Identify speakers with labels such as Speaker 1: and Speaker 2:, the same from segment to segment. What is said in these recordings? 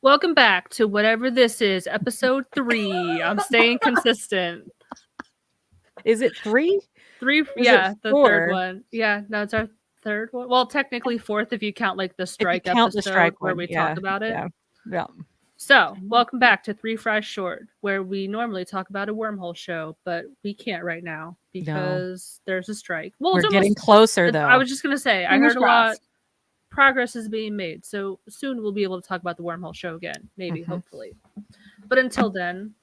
Speaker 1: Welcome back to whatever this is, episode 3. I'm staying consistent.
Speaker 2: Is it 3?
Speaker 1: 3,
Speaker 2: Is it
Speaker 1: yeah, the third
Speaker 2: 4?
Speaker 1: one. Yeah, no, it's our third one. Well, technically fourth if you count like the
Speaker 2: If you
Speaker 1: strike
Speaker 2: count the
Speaker 1: episode
Speaker 2: strike
Speaker 1: where
Speaker 2: one.
Speaker 1: we talk
Speaker 2: Yeah.
Speaker 1: about it.
Speaker 2: Yeah. Yeah.
Speaker 1: So, welcome back to Three Fries Short, where we normally talk about a wormhole show, but we can't right now
Speaker 2: No.
Speaker 1: because there's a strike. Well,
Speaker 2: We're
Speaker 1: it's
Speaker 2: getting
Speaker 1: almost.
Speaker 2: closer
Speaker 1: I
Speaker 2: though.
Speaker 1: was just gonna say, I
Speaker 3: Fingers
Speaker 1: heard a lot.
Speaker 3: crossed.
Speaker 1: Progress is being made, so soon we'll be able to talk about the wormhole show again, maybe,
Speaker 2: Mhm.
Speaker 1: hopefully. But until then,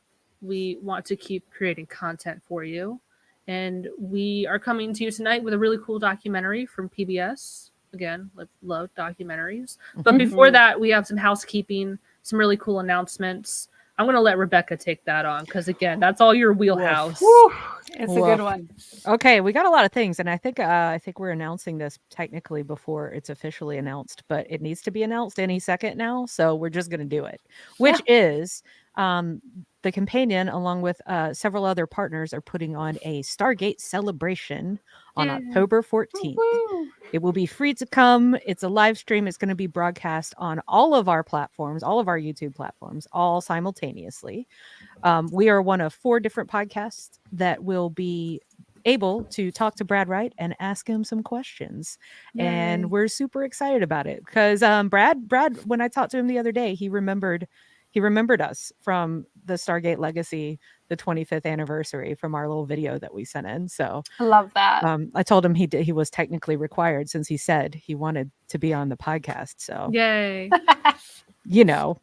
Speaker 1: we want to keep creating content for you. And we are coming to you tonight with a really cool documentary from PBS. Again, love documentaries. But before that, we have some housekeeping, some really cool announcements. I'm going to let Rebecca take that on because, again, that's all your wheelhouse.
Speaker 3: Whew, it's a
Speaker 2: Woof.
Speaker 3: good one.
Speaker 2: Okay, we got a lot of things, and I think we're announcing this technically before it's officially announced, but it needs to be announced any second now, so we're just going to do it. Which is the companion, along with several other partners, are putting on a Stargate celebration on October 14th.
Speaker 3: Woo.
Speaker 2: It will be free to come. It's a live stream. It's going to be broadcast on all of our platforms, all of our YouTube platforms, all simultaneously. We are one of 4 different podcasts that will be able to talk to Brad Wright and ask him some questions.
Speaker 1: Yay.
Speaker 2: And we're super excited about it because Brad, when I talked to him the other day, he remembered us from the Stargate Legacy, the 25th anniversary, from our little video that we sent in. So
Speaker 3: I love that.
Speaker 2: I told him he was technically required since he said he wanted to be on the podcast. So
Speaker 1: Yay.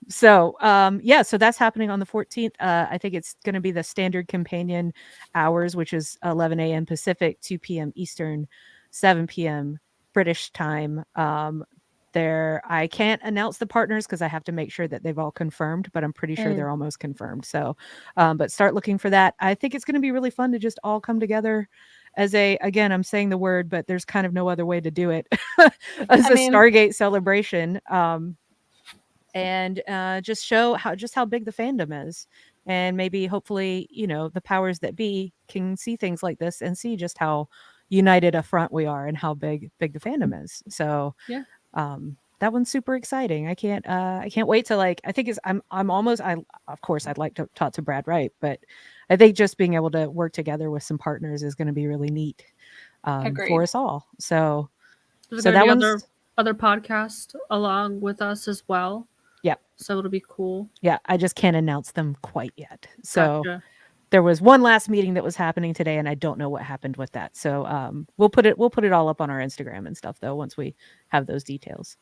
Speaker 2: so so that's happening on the 14th. I think it's going to be the standard companion hours, which is 11 a.m. Pacific, 2 p.m. Eastern, 7 p.m. British time. I can't announce the partners because I have to make sure that they've all confirmed, but I'm pretty sure they're almost confirmed. So, but start looking for that. I think it's going to be really fun to just all come together as again, I'm saying the word, but there's kind of no other way to do it as a Stargate celebration. And just show how big the fandom is, and maybe hopefully the powers that be can see things like this and see just how united a front we are and how big the fandom is. So
Speaker 1: Yeah.
Speaker 2: That one's super exciting. I can't wait to I think of course I'd like to talk to Brad Wright, but I think just being able to work together with some partners is going to be really neat for us all. So
Speaker 1: there's
Speaker 2: so
Speaker 1: going
Speaker 2: that
Speaker 1: to be
Speaker 2: one's
Speaker 1: other podcasts along with us as well.
Speaker 2: Yep.
Speaker 1: So it'll be cool.
Speaker 2: Yeah, I just can't announce them quite yet. So
Speaker 1: Gotcha.
Speaker 2: there was one last meeting that was happening today, and I don't know what happened with that. So we'll put it all up on our Instagram and stuff though once we have those details.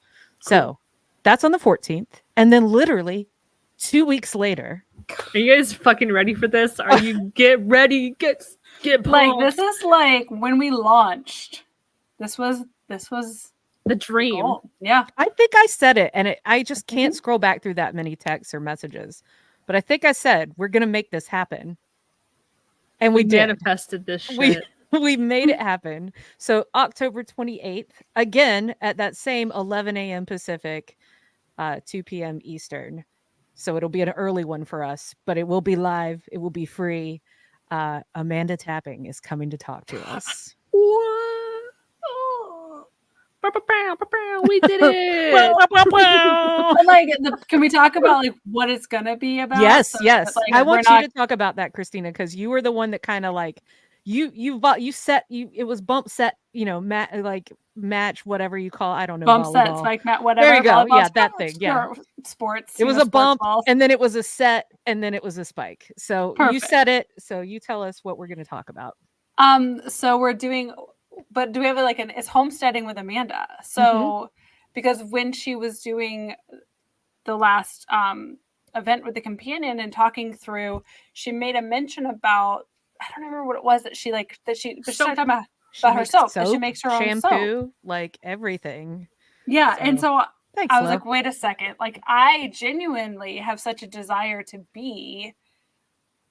Speaker 2: Cool. So that's on the 14th, and then literally 2 weeks later.
Speaker 1: Are you guys fucking ready for this? Are you get ready? Get pumped.
Speaker 3: Like this is like when we launched. This was
Speaker 1: the dream.
Speaker 3: Goal. Yeah.
Speaker 2: I think I said it, and I just can't scroll back through that many texts or messages. But I think I said we're gonna make this happen. And we
Speaker 1: manifested this shit.
Speaker 2: We made it happen. So October 28th, again at that same 11 a.m. Pacific, 2 p.m. Eastern. So it'll be an early one for us, but it will be live. It will be free. Amanda Tapping is coming to talk to us.
Speaker 1: What? Oh. We did it.
Speaker 3: Can we talk about what it's gonna be about?
Speaker 2: Yes, yes. I want you to talk about that, Cristina, because you were the one that kind of it was bump set, match, whatever you call, I don't know.
Speaker 3: Bump set, spike match, whatever.
Speaker 2: There you go. Yeah, that thing. Yeah.
Speaker 3: Sports.
Speaker 2: It was a bump, and then it was a set, and then it was a spike. So you said it. So you tell us what we're going to talk about.
Speaker 3: So we're doing, but do we have it's homesteading with Amanda? So because when she was doing the last event with the companion and talking through, she made a mention about, I don't remember what it was that she started talking about her soap. That she makes her own
Speaker 2: shampoo, everything.
Speaker 3: Yeah. And so I was like, wait a second. I genuinely have such a desire to be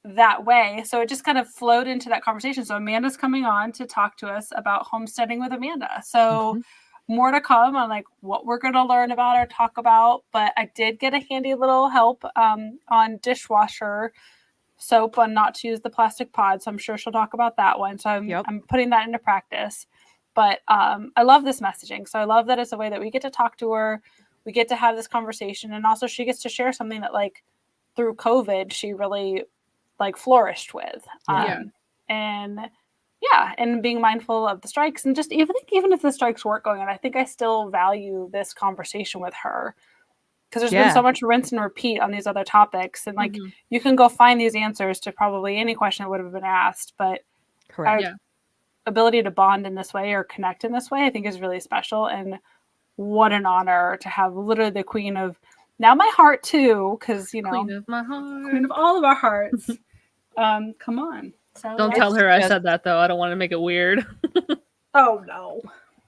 Speaker 3: that way. So it just kind of flowed into that conversation. So Amanda's coming on to talk to us about homesteading with Amanda. So more to come on what we're going to learn about or talk about. But I did get a handy little help on dishwasher soap on not to use the plastic pod. So I'm sure she'll talk about that one. So I'm putting that into practice. But I love this messaging. So I love that it's a way that we get to talk to her. we get to have this conversation, and also she gets to share something that like through COVID she really like flourished with. And being mindful of the strikes, and just even if the strikes weren't going on, I think I still value this conversation with her, because there's been so much rinse and repeat on these other topics, and like you can go find these answers to probably any question that would have been asked, but our ability to bond in this way or connect in this way, I think is really special. And what an honor to have literally the queen of now my heart too, because you know,
Speaker 1: queen of my heart,
Speaker 3: queen of all of our hearts. Come on. So
Speaker 1: don't tell her I said that though. I don't want to make it weird.
Speaker 3: Oh no.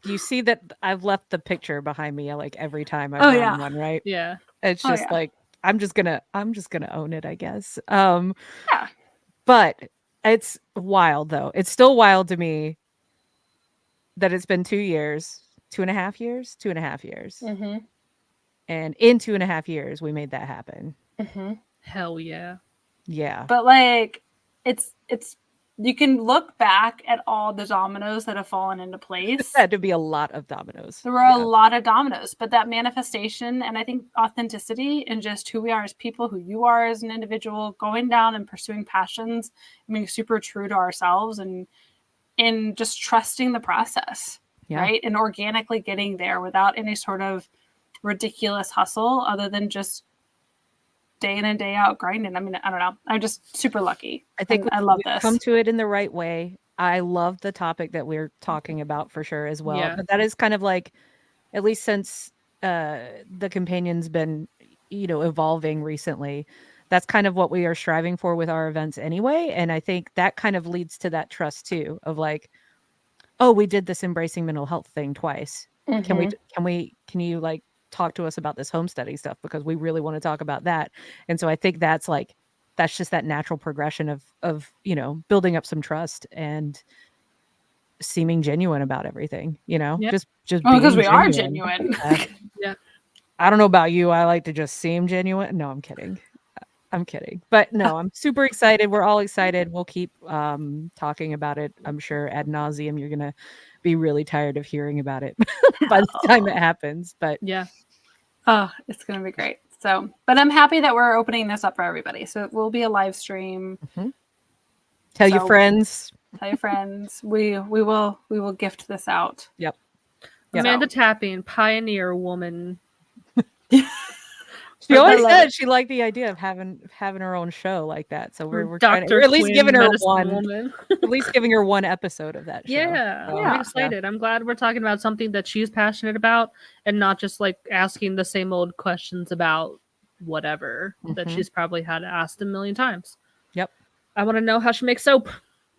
Speaker 2: You see that I've left the picture behind me like every time I've done one, right?
Speaker 1: Yeah.
Speaker 2: It's just like I'm just gonna own it, I guess. But it's wild though. It's still wild to me that it's been 2 years, 2.5 years, 2.5 years. And in 2.5 years, we made that happen.
Speaker 1: Hell yeah.
Speaker 2: Yeah.
Speaker 3: But like, it's you can look back at all the dominoes that have fallen into place.
Speaker 2: There had to be a lot of dominoes.
Speaker 3: There were a lot of dominoes, but that manifestation and I think authenticity and just who we are as people, who you are as an individual, going down and pursuing passions, being super true to ourselves, and in just trusting the process, right? And organically getting there without any sort of ridiculous hustle other than just day in and day out grinding. I mean, I don't know. I'm just super lucky.
Speaker 2: I think
Speaker 3: I love this.
Speaker 2: Come to it in the right way. I love the topic that we're talking about for sure as well.
Speaker 1: Yeah.
Speaker 2: But that is kind of like, at least since the companion's been, evolving recently, that's kind of what we are striving for with our events anyway. And I think that kind of leads to that trust too, of like, oh, we did this embracing mental health thing twice. Can you like talk to us about this home study stuff, because we really want to talk about that. And so I think that's just that natural progression of building up some trust and seeming genuine about everything, just
Speaker 3: because we are genuine.
Speaker 2: I don't know about you, I like to just seem genuine. No, I'm kidding, but no, I'm super excited. We're all excited. We'll keep talking about it, I'm sure, ad nauseum. You're gonna be really tired of hearing about it by the time it happens, but
Speaker 3: it's gonna be great. So, but I'm happy that we're opening this up for everybody, so it will be a live stream.
Speaker 2: Tell your friends.
Speaker 3: We will gift this out.
Speaker 2: Yep.
Speaker 1: Amanda Tapping, pioneer woman.
Speaker 2: She always said she liked the idea of having her own show like that. So we're at least giving her one episode of that show.
Speaker 1: Yeah, so, I'm excited. I'm glad we're talking about something that she's passionate about, and not just like asking the same old questions about whatever that she's probably had asked a million times.
Speaker 2: Yep.
Speaker 1: I want to know how she makes soap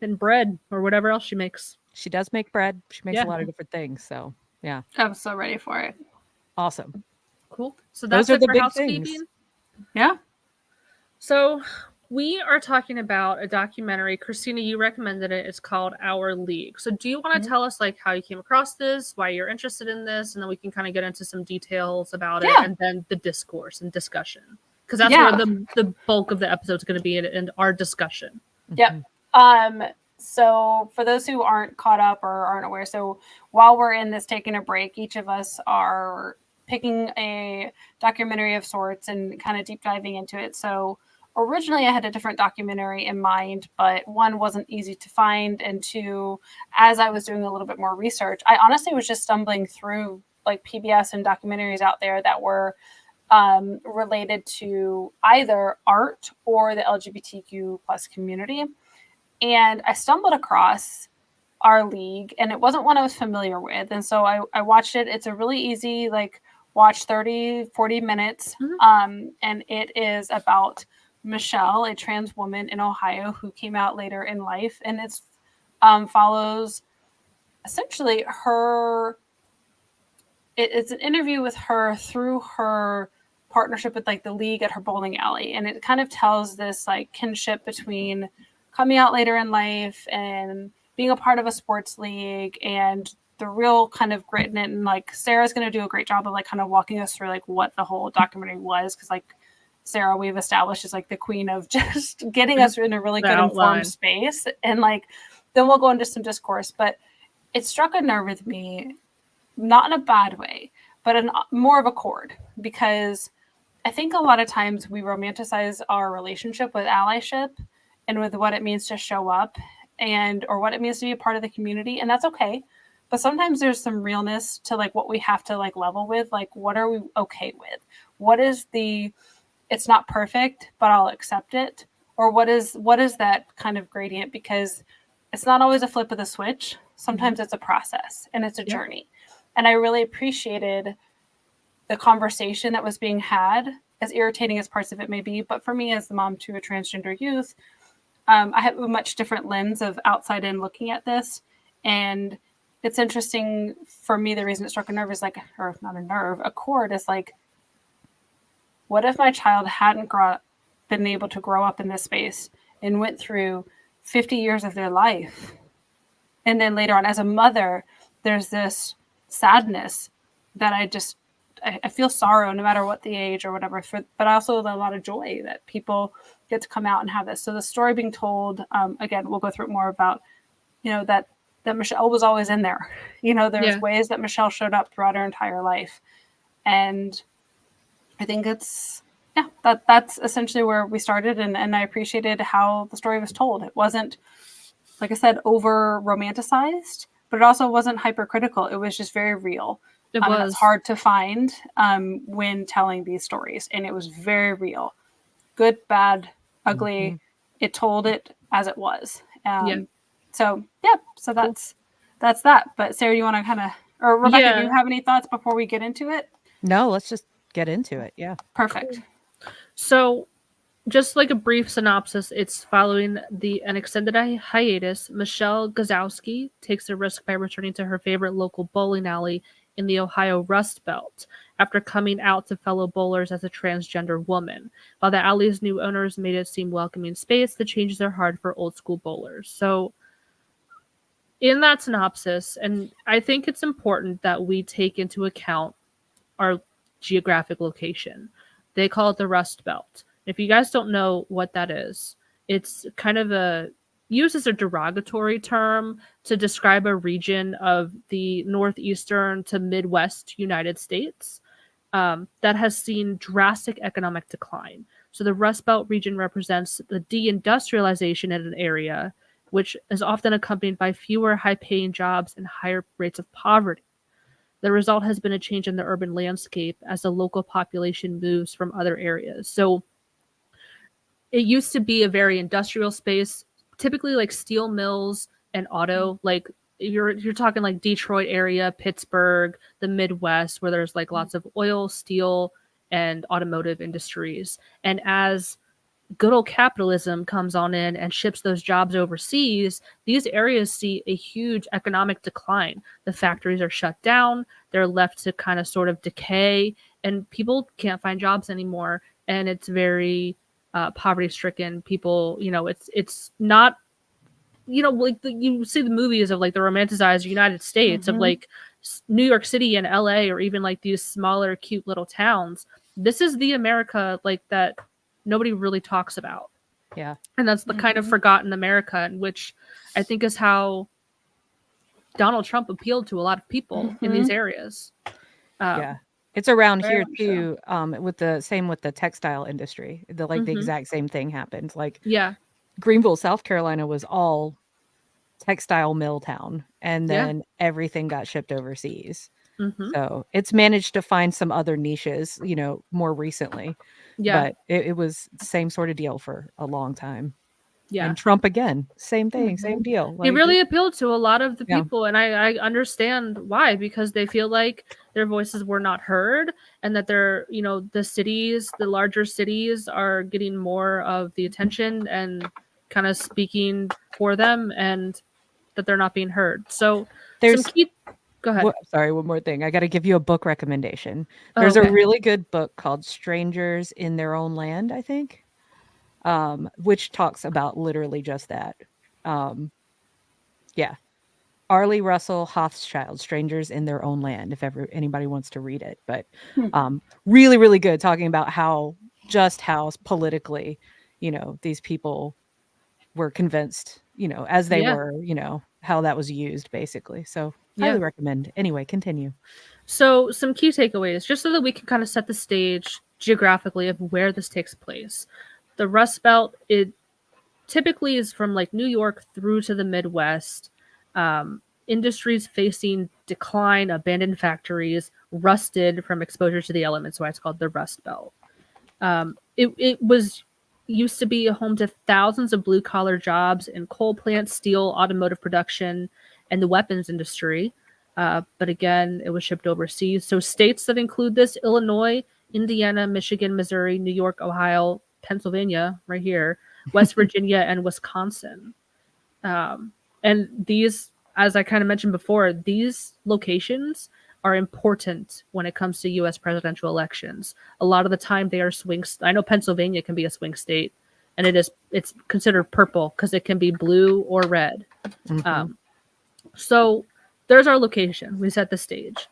Speaker 1: and bread or whatever else she makes.
Speaker 2: She does make bread. She makes a lot of different things. So yeah.
Speaker 3: I'm so ready for it.
Speaker 2: Awesome.
Speaker 1: Cool. So that's
Speaker 2: Those are
Speaker 1: it
Speaker 2: the
Speaker 1: for
Speaker 2: big
Speaker 1: housekeeping.
Speaker 2: things.
Speaker 3: Yeah.
Speaker 1: So we are talking about a documentary. Cristina, you recommended it. It's called Our League. So do you want to tell us like how you came across this, why you're interested in this, and then we can kind of get into some details about it, and then the discourse and discussion, because that's where the bulk of the episode is going to be in our discussion.
Speaker 3: Yep. So for those who aren't caught up or aren't aware, so while we're in this taking a break, each of us are picking a documentary of sorts and kind of deep diving into it. So originally I had a different documentary in mind, but one, wasn't easy to find, and two, as I was doing a little bit more research, I honestly was just stumbling through like PBS and documentaries out there that were related to either art or the LGBTQ plus community. And I stumbled across Our League, and it wasn't one I was familiar with. And so I watched it. It's a really easy, like, watch 30, 40 minutes. And it is about Michelle, a trans woman in Ohio who came out later in life. And it's follows essentially her. It's an interview with her through her partnership with like the league at her bowling alley. And it kind of tells this like kinship between coming out later in life and being a part of a sports league, and the real kind of grit in it. And like Sarah's going to do a great job of like kind of walking us through like what the whole documentary was. Cause like Sarah, we've established is like the queen of just getting us in a really good informed space. And like, then we'll go into some discourse, but it struck a nerve with me, not in a bad way, but more of a cord, because I think a lot of times we romanticize our relationship with allyship and with what it means to show up or what it means to be a part of the community. And that's okay. But sometimes there's some realness to like what we have to like level with. Like, what are we okay with? What is it's not perfect, but I'll accept it. Or what is that kind of gradient? Because it's not always a flip of the switch. Sometimes it's a process and it's a journey. And I really appreciated the conversation that was being had, as irritating as parts of it may be. But for me, as the mom to a transgender youth, I have a much different lens of outside in looking at this. And it's interesting for me, the reason it struck a nerve is like, or not a nerve, a chord is like, what if my child hadn't been able to grow up in this space and went through 50 years of their life? And then later on, as a mother, there's this sadness that I feel sorrow no matter what the age or whatever, but also a lot of joy that people get to come out and have this. So the story being told, again, we'll go through it more about, that Michelle was always in there. There's ways that Michelle showed up throughout her entire life. And I think that's essentially where we started. And I appreciated how the story was told. It wasn't, like I said, over romanticized, but it also wasn't hypercritical. It was just very real.
Speaker 1: It was.
Speaker 3: That's hard to find when telling these stories. And it was very real. Good, bad, ugly. It told it as it was. So that's that. But Sarah, you want to kind of, or Rebecca, do you have any thoughts before we get into it?
Speaker 2: No, let's just get into it. Yeah.
Speaker 3: Perfect.
Speaker 1: So just like a brief synopsis, it's following an extended hiatus. Michelle Gazowski takes a risk by returning to her favorite local bowling alley in the Ohio Rust Belt after coming out to fellow bowlers as a transgender woman. While the alley's new owners made it seem welcoming space, the changes are hard for old school bowlers. So in that synopsis, and I think it's important that we take into account our geographic location. They call it the Rust Belt. If you guys don't know what that is, it's kind of used as a derogatory term to describe a region of the northeastern to Midwest United States that has seen drastic economic decline. So the Rust Belt region represents the deindustrialization in an area, which is often accompanied by fewer high-paying jobs and higher rates of poverty. The result has been a change in the urban landscape as the local population moves from other areas. So it used to be a very industrial space, typically like steel mills and auto, like you're talking like Detroit area, Pittsburgh, the Midwest, where there's like lots of oil, steel, and automotive industries. And as good old capitalism comes on in and ships those jobs overseas, these areas see a huge economic decline. The factories are shut down, they're left to kind of sort of decay, and people can't find jobs anymore. And it's very poverty stricken. People, it's not, like you see the movies of like the romanticized United States of like New York City and LA, or even like these smaller, cute little towns. This is the America like that nobody really talks about.
Speaker 2: Yeah.
Speaker 1: And that's the kind of forgotten America, which I think is how Donald Trump appealed to a lot of people in these areas.
Speaker 2: Yeah. It's around here too, with the textile industry. The exact same thing happened. Like Greenville, South Carolina was all textile mill town, and then everything got shipped overseas. So it's managed to find some other niches, more recently. But it was the same sort of deal for a long time. And Trump again, same thing, same deal.
Speaker 1: It really appealed to a lot of the people, and I understand why, because they feel like their voices were not heard, and that they're, the larger cities are getting more of the attention and kind of speaking for them, and that they're not being heard. So go ahead.
Speaker 2: Sorry, one more thing. I got to give you a book recommendation. There's a really good book called Strangers in Their Own Land, I think. Which talks about literally just that. Arlie Russell Hochschild, Strangers in Their Own Land, if ever anybody wants to read it. But really, really good, talking about how politically, these people were convinced, as they were, how that was used, basically. So highly recommend. Anyway, continue.
Speaker 1: So some key takeaways, just so that we can kind of set the stage geographically of where this takes place. The Rust Belt, it typically is from like New York through to the Midwest. Industries facing decline, abandoned factories, rusted from exposure to the elements, why it's called the Rust Belt. It was used to be a home to thousands of blue collar jobs in coal plants, steel, automotive production, and the weapons industry. But again, it was shipped overseas. So states that include this: Illinois, Indiana, Michigan, Missouri, New York, Ohio, Pennsylvania, right here, West Virginia, and Wisconsin. And these, as I kind of mentioned before, these locations are important when it comes to U.S. presidential elections. A lot of the time, they are swing. I know Pennsylvania can be a swing state, and it's considered purple because it can be blue or red.
Speaker 2: Mm-hmm.
Speaker 1: So there's our location. We set the stage.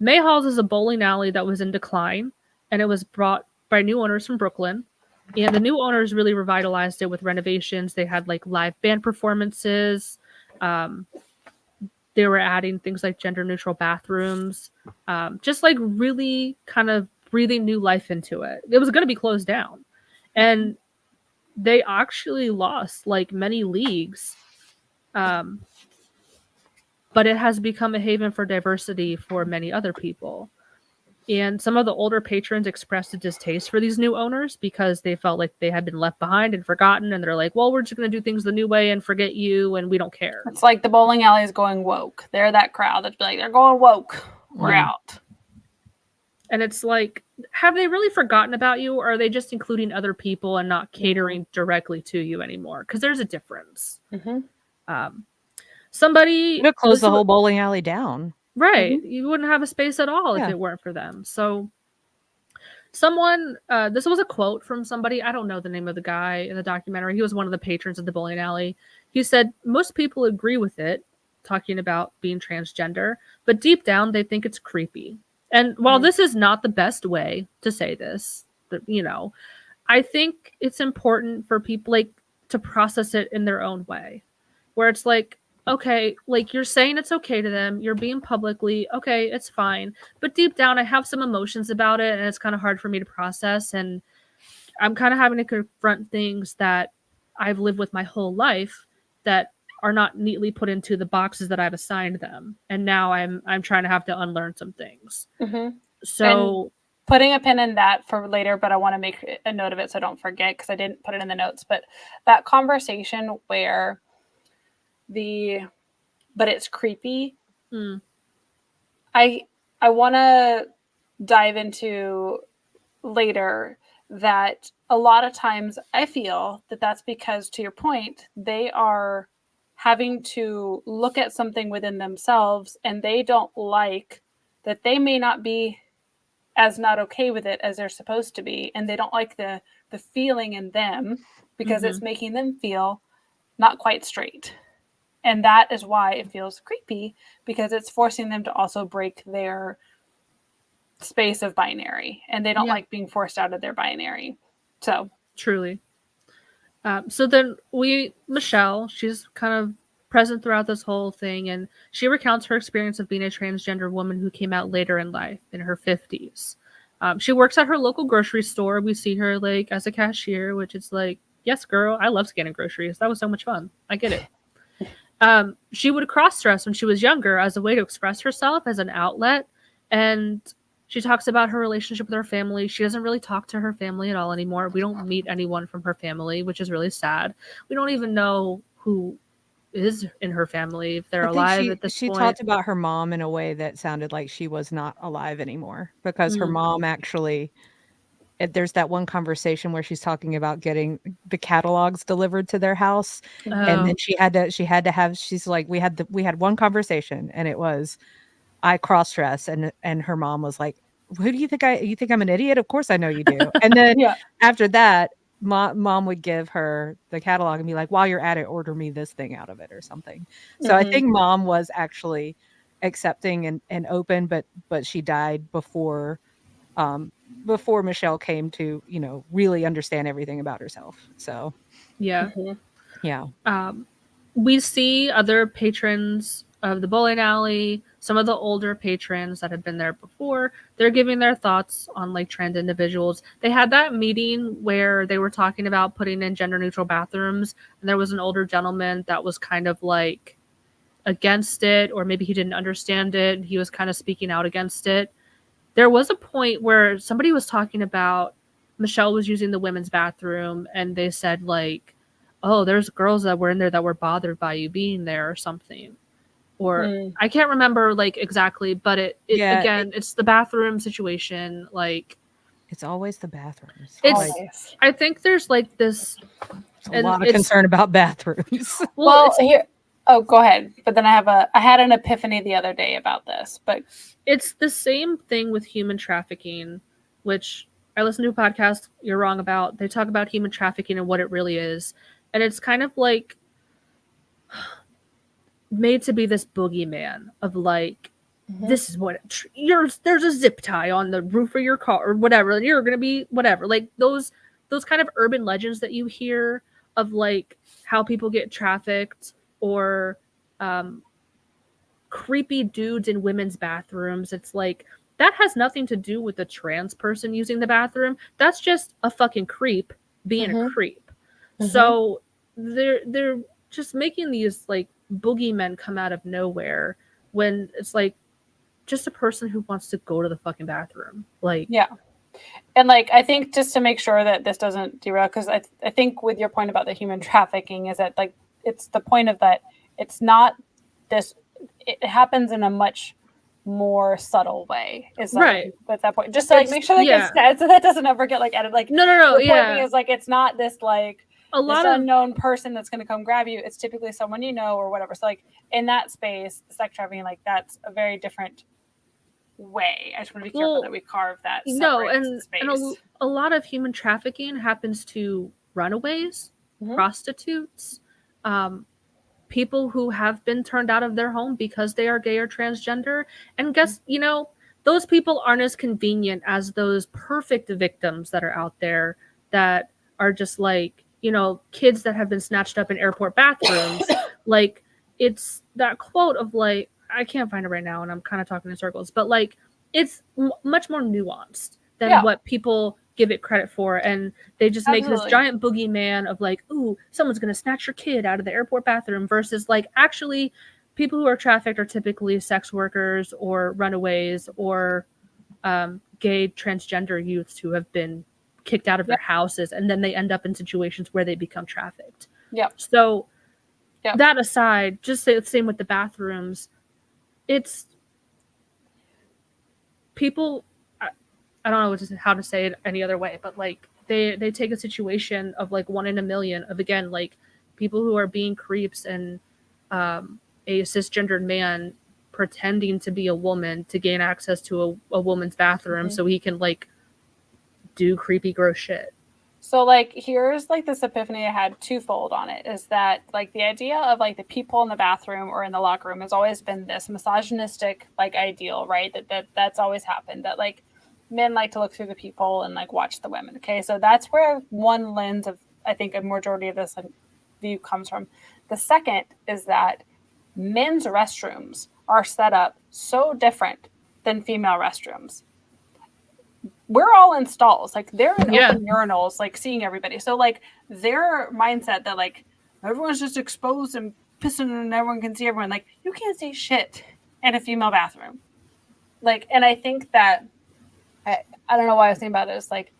Speaker 1: Mayhall's is a bowling alley that was in decline, and it was brought by new owners from Brooklyn. And the new owners really revitalized it with renovations. They had like live band performances. They were adding things like gender neutral bathrooms, just like really kind of breathing new life into it. It was going to be closed down. And they actually lost like many leagues. But it has become a haven for diversity for many other people. And some of the older patrons expressed a distaste for these new owners because they felt like they had been left behind and forgotten. And they're like, well, we're just going to do things the new way and forget you. And we don't care.
Speaker 3: It's like the bowling alley is going woke. They're that crowd that's like, they're going woke. We're out.
Speaker 1: And it's like, have they really forgotten about you? Or are they just including other people and not catering directly to you anymore? Because there's a difference. Somebody
Speaker 2: would close the whole bowling alley down.
Speaker 1: Right. You wouldn't have a space at all if it weren't for them. So someone, this was a quote from somebody, I don't know the name of the guy in the documentary. He was one of the patrons of the bowling alley. He said, most people agree with it, talking about being transgender, but deep down they think it's creepy. And while this is not the best way to say this, you know, I think it's important for people like to process it in their own way, where it's like, okay, like you're saying it's okay to them, you're being publicly, okay, it's fine. But deep down, I have some emotions about it, and it's kind of hard for me to process. And I'm kind of having to confront things that I've lived with my whole life that are not neatly put into the boxes that I've assigned them. And now I'm trying to have to unlearn some things. So
Speaker 3: and putting a pin in that for later, but I want to make a note of it so I don't forget because I didn't put it in the notes. But that conversation where but it's creepy. I want to dive into later that a lot of times I feel that that's because, to your point, they are having to look at something within themselves and they don't like that they may not be as not okay with it as they're supposed to be. And they don't like the feeling in them because it's making them feel not quite straight. And that is why it feels creepy, because it's forcing them to also break their space of binary. And they don't like being forced out of their binary. So
Speaker 1: truly. So then Michelle, she's kind of present throughout this whole thing. And she recounts her experience of being a transgender woman who came out later in life, in her 50s. She works at her local grocery store. We see her like as a cashier, which is like, yes, girl, I love scanning groceries. That was so much fun. I get it. She would cross-dress when she was younger as a way to express herself, as an outlet. And she talks about her relationship with her family. She doesn't really talk to her family at all anymore. We don't meet anyone from her family, which is really sad. We don't even know who is in her family, if they're alive at this point.
Speaker 2: She talked about her mom in a way that sounded like she was not alive anymore, because her mom actually, there's that one conversation where she's talking about getting the catalogs delivered to their house. And then she's like, we had one conversation, and it was, I cross dress, and her mom was like, who do you think you think I'm an idiot? Of course I know you do. And then after that, mom would give her the catalog and be like, while you're at it, order me this thing out of it or something. So I think mom was actually accepting and open, but she died before Michelle came to, really understand everything about herself. So
Speaker 1: we see other patrons of the bowling alley, some of the older patrons that had been there before, they're giving their thoughts on like trans individuals. They had that meeting where they were talking about putting in gender neutral bathrooms, and there was an older gentleman that was kind of like against it, or maybe he didn't understand it. He was kind of speaking out against it. There was a point where somebody was talking about Michelle was using the women's bathroom, and they said like, oh, there's girls that were in there that were bothered by you being there or something. Or I can't remember like exactly, but it's the bathroom situation. Like,
Speaker 2: it's always the bathrooms.
Speaker 1: I think there's like this
Speaker 2: a lot of concern about bathrooms.
Speaker 3: Well, here. Oh, go ahead. But then I had an epiphany the other day about this, but
Speaker 1: it's the same thing with human trafficking, which I listen to a podcast you're wrong about. They talk about human trafficking and what it really is. And it's kind of like made to be this boogeyman of like, this is what there's a zip tie on the roof of your car or whatever, and you're gonna be whatever. Like those kind of urban legends that you hear of like how people get trafficked, or creepy dudes in women's bathrooms. It's like that has nothing to do with the trans person using the bathroom. That's just a fucking creep being a creep. So they're just making these like boogeymen come out of nowhere when it's like just a person who wants to go to the fucking bathroom. Like,
Speaker 3: yeah. And like, I think just to make sure that this doesn't derail, because I think with your point about the human trafficking is that like, it's the point of that it's not this, it happens in a much more subtle way. Is like,
Speaker 1: right.
Speaker 3: At that point, just to like make sure that gets said so that doesn't ever get like edited. Like,
Speaker 1: no.
Speaker 3: The point is like, it's not this like,
Speaker 1: a lot
Speaker 3: this
Speaker 1: of
Speaker 3: unknown person that's going to come grab you. It's typically someone you know or whatever. So like in that space, sex trafficking, like that's a very different way. I just want to be careful that we carve that separate space.
Speaker 1: And a lot of human trafficking happens to runaways, prostitutes, people who have been turned out of their home because they are gay or transgender. And guess, those people aren't as convenient as those perfect victims that are out there that are just like, kids that have been snatched up in airport bathrooms. Like, it's that quote of like, I can't find it right now and I'm kind of talking in circles, but like, it's much more nuanced than what people give it credit for. And they just make this giant boogeyman of like, ooh, someone's going to snatch your kid out of the airport bathroom, versus like, actually people who are trafficked are typically sex workers or runaways or gay transgender youths who have been kicked out of their houses, and then they end up in situations where they become trafficked. So that aside, just say the same with the bathrooms. It's people, I don't know how to say it any other way, but like they take a situation of like 1 in a million of, again, like people who are being creeps and a cisgendered man pretending to be a woman to gain access to a woman's bathroom so he can like do creepy gross shit.
Speaker 3: So like here's like this epiphany I had twofold on it, is that like the idea of like the people in the bathroom or in the locker room has always been this misogynistic like ideal, right? That's always happened, that like men like to look through the people and like watch the women. Okay, so that's where one lens of, I think, a majority of this view comes from. The second is that men's restrooms are set up so different than female restrooms. We're all in stalls, like they're in open urinals, like seeing everybody. So like their mindset that like everyone's just exposed and pissing and everyone can see everyone, like you can't see shit in a female bathroom. Like, and I think that I don't know why I was thinking about it. It's like,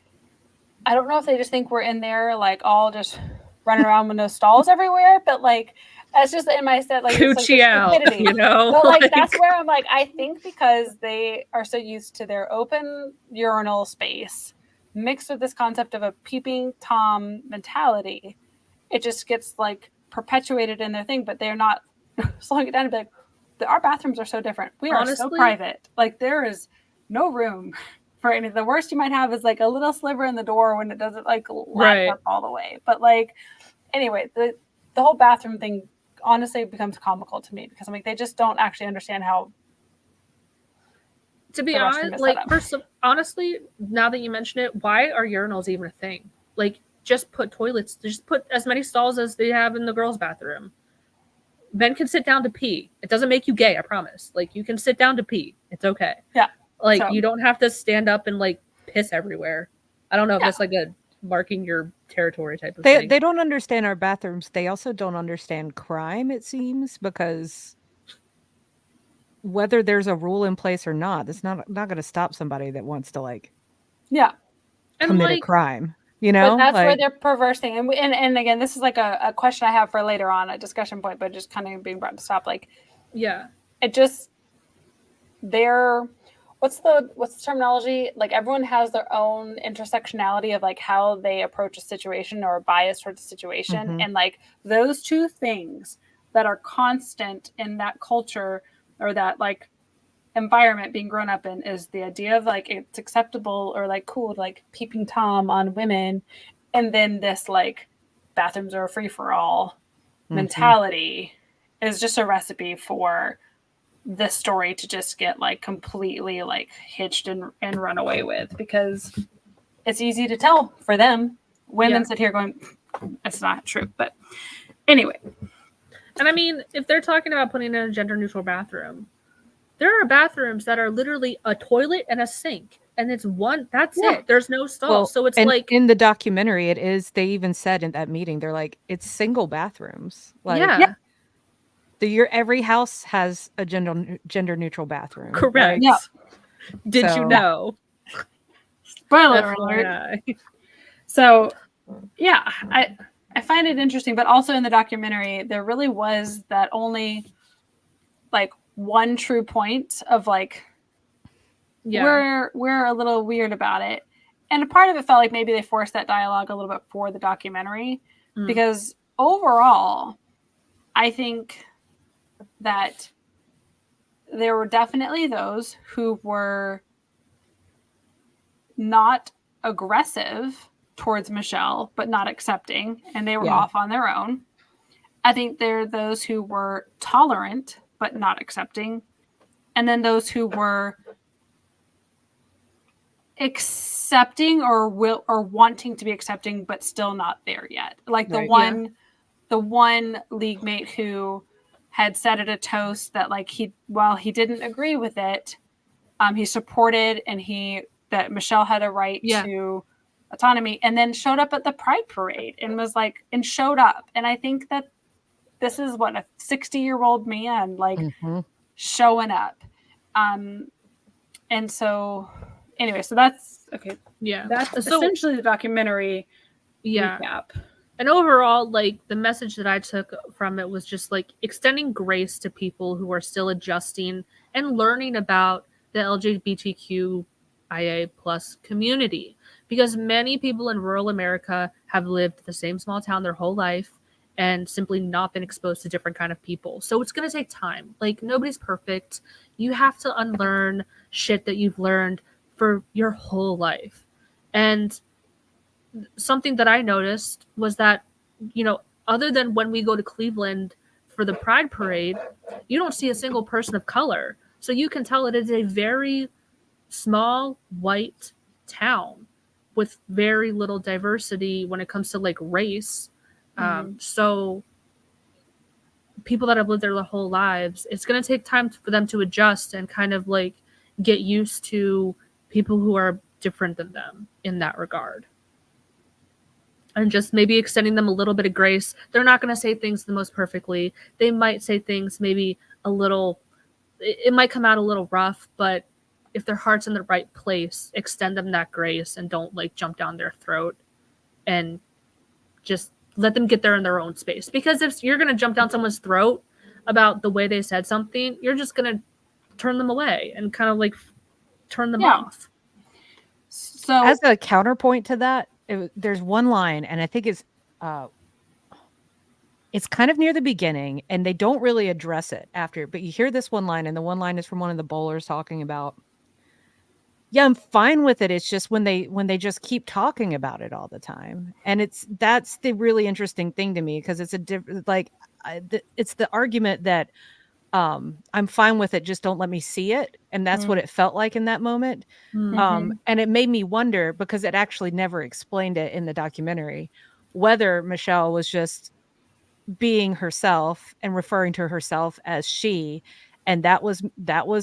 Speaker 3: I don't know if they just think we're in there like all just running around with no stalls everywhere, but like that's just in my set, like
Speaker 1: coochie out,
Speaker 3: But like that's where I'm like, I think because they are so used to their open urinal space mixed with this concept of a peeping Tom mentality, it just gets like perpetuated in their thing. But they're not slowing it down and be like, our bathrooms are so different. We are so private. Like there is no room for anything. The worst you might have is like a little sliver in the door when it doesn't like line up all the way. But like, anyway, the whole bathroom thing honestly becomes comical to me, because I'm like, they just don't actually understand how.
Speaker 1: To be honest, like honestly, now that you mention it, why are urinals even a thing? Like, just put toilets. Just put as many stalls as they have in the girls' bathroom. men can sit down to pee. It doesn't make you gay, I promise. Like, you can sit down to pee. It's okay.
Speaker 3: Yeah.
Speaker 1: Like, you don't have to stand up and like piss everywhere. I don't know if that's like a marking your territory type of thing.
Speaker 2: They don't understand our bathrooms. They also don't understand crime, it seems, because whether there's a rule in place or not, that's not going to stop somebody that wants to like commit a crime. You know,
Speaker 3: but that's where they're perverse thing. And again, this is like a question I have for later on, a discussion point, but just kind of being brought to stop. Like, it just, what's the terminology? Like, everyone has their own intersectionality of like how they approach a situation or a bias towards a situation. And like those two things that are constant in that culture or that like environment being grown up in is the idea of like it's acceptable or like cool to like peeping Tom on women, and then this like bathrooms are a free-for-all mentality is just a recipe for this story to just get like completely like hitched and run away with, because it's easy to tell for them. Women sit here going, it's not true. But anyway,
Speaker 1: and I mean, if they're talking about putting in a gender neutral bathroom, there are bathrooms that are literally a toilet and a sink, and it's one. That's it. There's no stall. Well, so it's like
Speaker 2: in the documentary, it is. They even said in that meeting, they're like, it's single bathrooms. Like, every house has a gender neutral bathroom.
Speaker 1: Correct.
Speaker 2: Like,
Speaker 1: Did you know?
Speaker 3: Spoiler alert. So, I find it interesting, but also in the documentary, there really was that only like one true point of like we're a little weird about it, and a part of it felt like maybe they forced that dialogue a little bit for the documentary, because overall I think that there were definitely those who were not aggressive towards Michelle but not accepting, and they were off on their own. I think there are those who were tolerant but not accepting. And then those who were accepting or wanting to be accepting, but still not there yet. Like the one league mate who had said at a toast that like while he didn't agree with it, he supported that Michelle had a right to autonomy, and then showed up at the Pride Parade and showed up. And I think that this is what a 60-year-old man showing up. And so anyway, so that's okay. Yeah. That's essentially the documentary recap.
Speaker 1: And overall, like the message that I took from it was just like extending grace to people who are still adjusting and learning about the LGBTQIA plus community, because many people in rural America have lived the same small town their whole life and simply not been exposed to different kind of people. So it's going to take time. Like, nobody's perfect. You have to unlearn shit that you've learned for your whole life. And something that I noticed was that, you know, other than when we go to Cleveland for the Pride Parade, you don't see a single person of color. So you can tell it is a very small white town with very little diversity when it comes to like race. So people that have lived there their whole lives, it's going to take time for them to adjust and kind of like get used to people who are different than them in that regard. And just maybe extending them a little bit of grace. They're not going to say things the most perfectly. They might say things maybe a little, it might come out a little rough, but if their heart's in the right place, extend them that grace and don't like jump down their throat, and just let them get there in their own space. Because if you're going to jump down someone's throat about the way they said something, you're just going to turn them away and kind of like turn them off.
Speaker 2: So as a counterpoint to that, there's one line, and I think it's kind of near the beginning, and they don't really address it after, but you hear this one line, and the one line is from one of the bowlers talking about, I'm fine with it. It's just when they just keep talking about it all the time. And that's the really interesting thing to me, because it's it's the argument that I'm fine with it, just don't let me see it. And that's what it felt like in that moment. And it made me wonder, because it actually never explained it in the documentary, whether Michelle was just being herself and referring to herself as she, and that was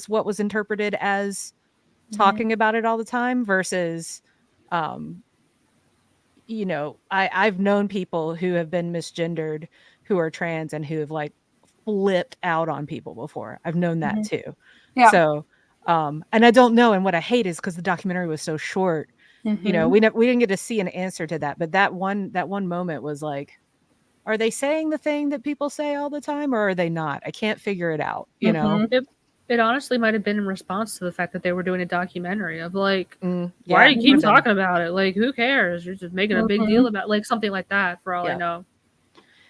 Speaker 2: what was interpreted as talking about it all the time versus you know, I've known people who have been misgendered who are trans and who have like flipped out on people before. I've known that too.
Speaker 3: Yeah.
Speaker 2: So and I don't know, and what I hate is because the documentary was so short, you know, we didn't get to see an answer to that, but that one moment was like, are they saying the thing that people say all the time or are they not? I can't figure it out, you know?
Speaker 1: It honestly might have been in response to the fact that they were doing a documentary of like,
Speaker 2: Yeah,
Speaker 1: why do you keep talking about it? Like, who cares? You're just making a big deal about like something like that for all I know.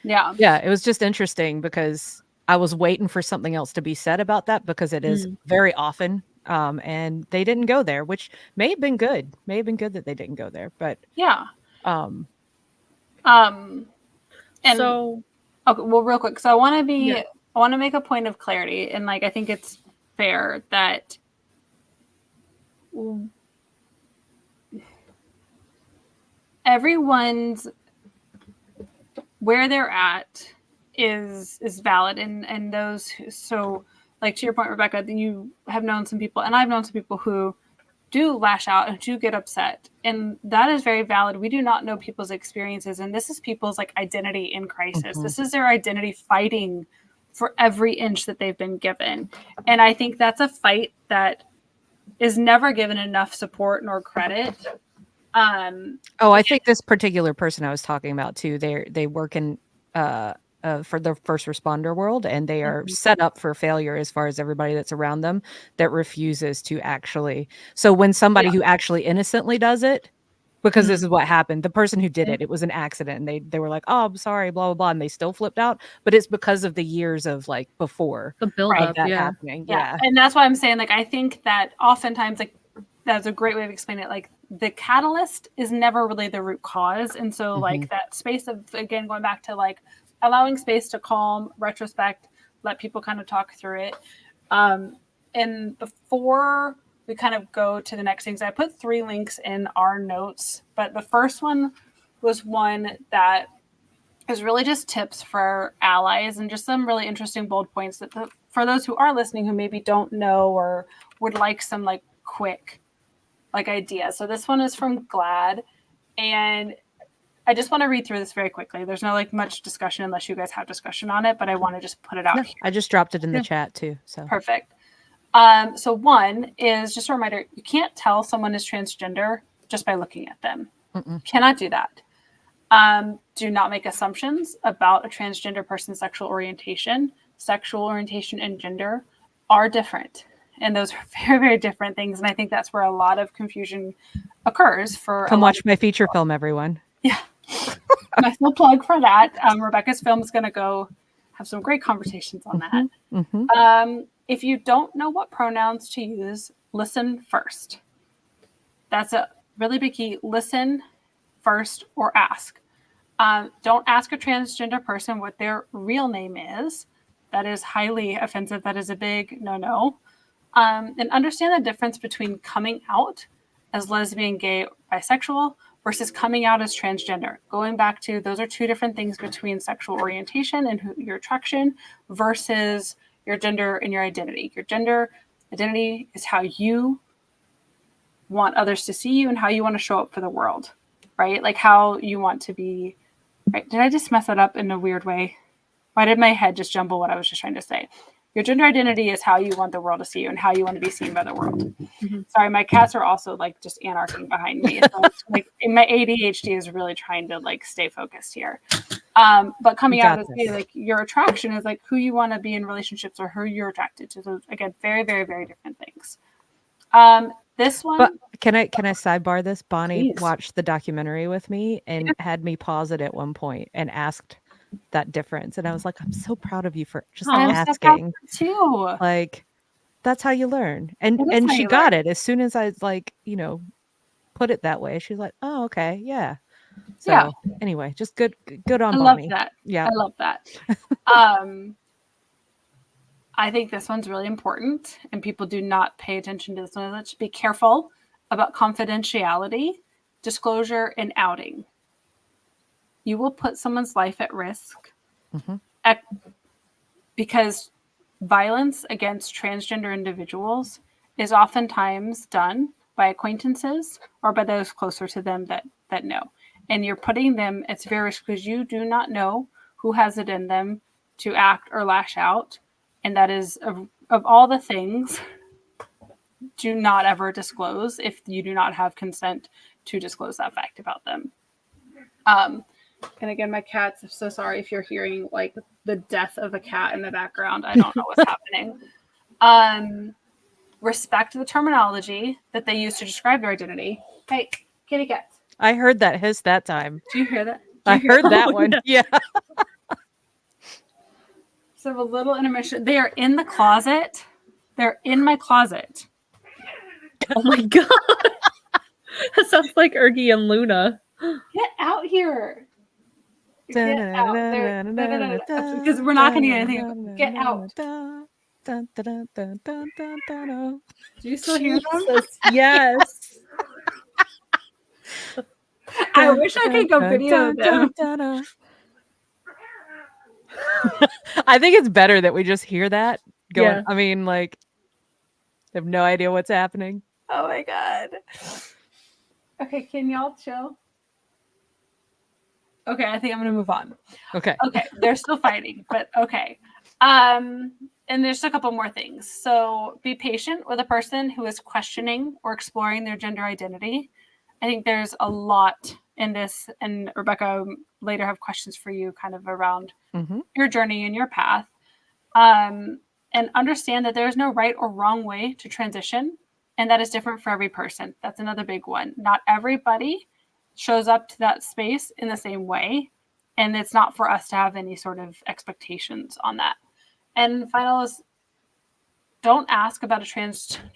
Speaker 3: Yeah.
Speaker 2: Yeah, it was just interesting because I was waiting for something else to be said about that because it is very often. And they didn't go there, which may have been good. May have been good that they didn't go there, but
Speaker 3: and
Speaker 1: so
Speaker 3: okay, well, real quick, so I want to make a point of clarity, and like I think it's fair that everyone's where they're at is valid, and those so like to your point, Rebecca, you have known some people, and I've known some people who do lash out and do get upset, and that is very valid. We do not know people's experiences, and this is people's like identity in crisis. This is their identity fighting for every inch that they've been given, and I think that's a fight that is never given enough support nor credit.
Speaker 2: I think this particular person I was talking about too, they work in for the first responder world, and they are set up for failure as far as everybody that's around them that refuses to actually. So when somebody who actually innocently does it, because this is what happened, the person who did it, it was an accident, and they were like, oh, I'm sorry, blah blah blah, and they still flipped out, but it's because of the years of like before
Speaker 1: the build up
Speaker 2: that happening.
Speaker 3: And that's why I'm saying, like, I think that oftentimes, like, that's a great way of explaining it. Like, the catalyst is never really the root cause, and so like that space of, again, going back to like allowing space to calm, retrospect, let people kind of talk through it. And before we kind of go to the next things, I put 3 links in our notes, but the first one was one that is really just tips for allies and just some really interesting bold points that for those who are listening who maybe don't know or would like some like quick like ideas. So this one is from GLAAD, and I just want to read through this very quickly. There's no like much discussion unless you guys have discussion on it, but I want to just put it out here.
Speaker 2: I just dropped it in the chat too. So
Speaker 3: perfect. So one is just a reminder, you can't tell someone is transgender just by looking at them. Cannot do that. Do not make assumptions about a transgender person's sexual orientation. Sexual orientation and gender are different. And those are very, very different things. And I think that's where a lot of confusion occurs for
Speaker 2: come watch my feature film, everyone.
Speaker 3: Yeah. Nice little plug for that. Rebecca's film is going to go have some great conversations on that. If you don't know what pronouns to use, listen first. That's a really big key. Listen first or ask. Don't ask a transgender person what their real name is. That is highly offensive. That is a big no-no. And understand the difference between coming out as lesbian, gay, bisexual versus coming out as transgender. Going back to, those are 2 different things between sexual orientation and your attraction versus your gender and your identity. Your gender identity is how you want others to see you and how you want to show up for the world, right? Like how you want to be, right? Did I just mess that up in a weird way? Why did my head just jumble what I was just trying to say? Your gender identity is how you want the world to see you and how you want to be seen by the world. Sorry, my cats are also like just anarching behind me. So like my ADHD is really trying to like stay focused here. But coming out as gay, like your attraction is like who you want to be in relationships or who you're attracted to. So again, very, very, very different things. This one.
Speaker 2: But can I sidebar this? Bonnie
Speaker 3: Please.
Speaker 2: Watched the documentary with me and had me pause it at one point and asked that difference, and I was like, I'm so proud of you for just asking.
Speaker 3: So too.
Speaker 2: Like, that's how you learn. And she got it as soon as I like, you know, put it that way. She's like, oh, okay, yeah. So anyway, just good on Bonnie.
Speaker 3: I love that.
Speaker 2: Yeah,
Speaker 3: I love that. I think this one's really important, and people do not pay attention to this one. Let's be careful about confidentiality, disclosure, and outing. You will put someone's life at risk because violence against transgender individuals is oftentimes done by acquaintances or by those closer to them that know. And you're putting them at severe risk because you do not know who has it in them to act or lash out. And that is, of all the things, do not ever disclose if you do not have consent to disclose that fact about them. And again, my cats, I'm so sorry if you're hearing like the death of a cat in the background. I don't know what's happening. Respect the terminology that they use to describe their identity. Hey, kitty cat.
Speaker 2: I heard that hiss that time.
Speaker 3: Do you hear that?
Speaker 2: I heard that one. Yeah.
Speaker 3: So have a little intermission. They are in the closet. They're in my closet.
Speaker 1: Oh my god. That sounds like Ergie and Luna.
Speaker 3: Get out here. Get out. Because we're not going to get anything. Get out. Do you still hear them?
Speaker 1: Yes.
Speaker 3: I wish I could go video them.
Speaker 2: I think it's better that we just hear that going.
Speaker 1: Yeah.
Speaker 2: I mean, like, I have no idea what's happening.
Speaker 3: Oh my god. Okay, can y'all chill? Okay, I think I'm gonna move on.
Speaker 2: Okay.
Speaker 3: Okay, they're still fighting, but okay. And there's a couple more things. So be patient with a person who is questioning or exploring their gender identity. I think there's a lot in this, and Rebecca later have questions for you kind of around your journey and your path. And understand that there is no right or wrong way to transition, and that is different for every person. That's another big one. Not everybody shows up to that space in the same way, and it's not for us to have any sort of expectations on that. And final is, don't ask about do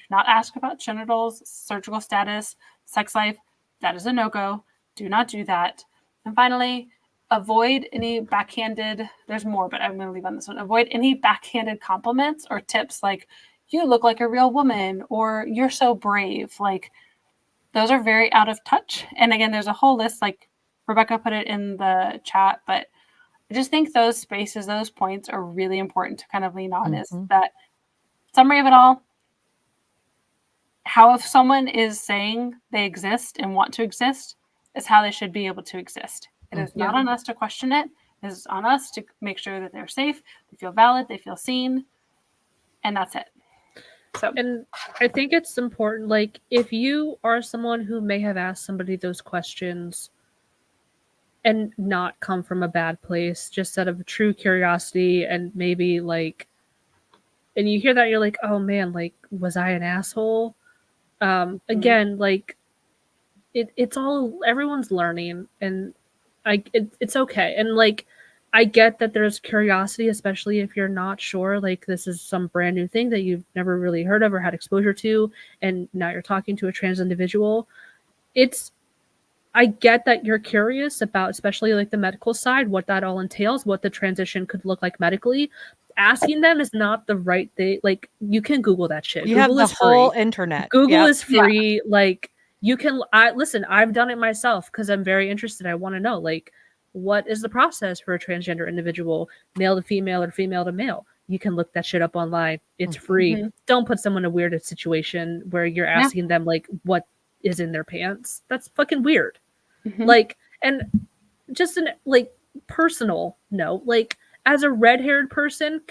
Speaker 3: not ask about genitals, surgical status, sex life. That is a no-go. Do not do that. And finally, avoid any backhanded, there's more, but I'm going to leave on this one. Avoid any backhanded compliments or tips like, you look like a real woman, or you're so brave. Like, those are very out of touch. And again, there's a whole list, like Rebecca put it in the chat, but I just think those spaces, those points are really important to kind of lean on. Is that summary of it all? How if someone is saying they exist and want to exist is how they should be able to exist. It is not on us to question it. It is on us to make sure that they're safe, they feel valid, they feel seen, and that's it. So,
Speaker 1: and I think it's important, like, if you are someone who may have asked somebody those questions and not come from a bad place, just out of true curiosity, and maybe like, and you hear that, you're like, oh man, like, was I an asshole? Again, like, it's all, everyone's learning, and it's okay. And like, I get that there's curiosity, especially if you're not sure, like this is some brand new thing that you've never really heard of or had exposure to, and now you're talking to a trans individual. I get that you're curious about, especially like the medical side, what that all entails, what the transition could look like medically. Asking them is not the right thing. Like, you can Google that shit.
Speaker 2: You
Speaker 1: Google
Speaker 2: have the whole internet.
Speaker 1: Google is free. Yeah. Like, you can, listen, I've done it myself because I'm very interested. I want to know, like, what is the process for a transgender individual, male to female or female to male? You can look that shit up online. It's free. Don't put someone in a weird situation where you're asking them, like, what is in their pants. That's fucking weird. Like, and just an, like, personal note, like, as a red-haired person,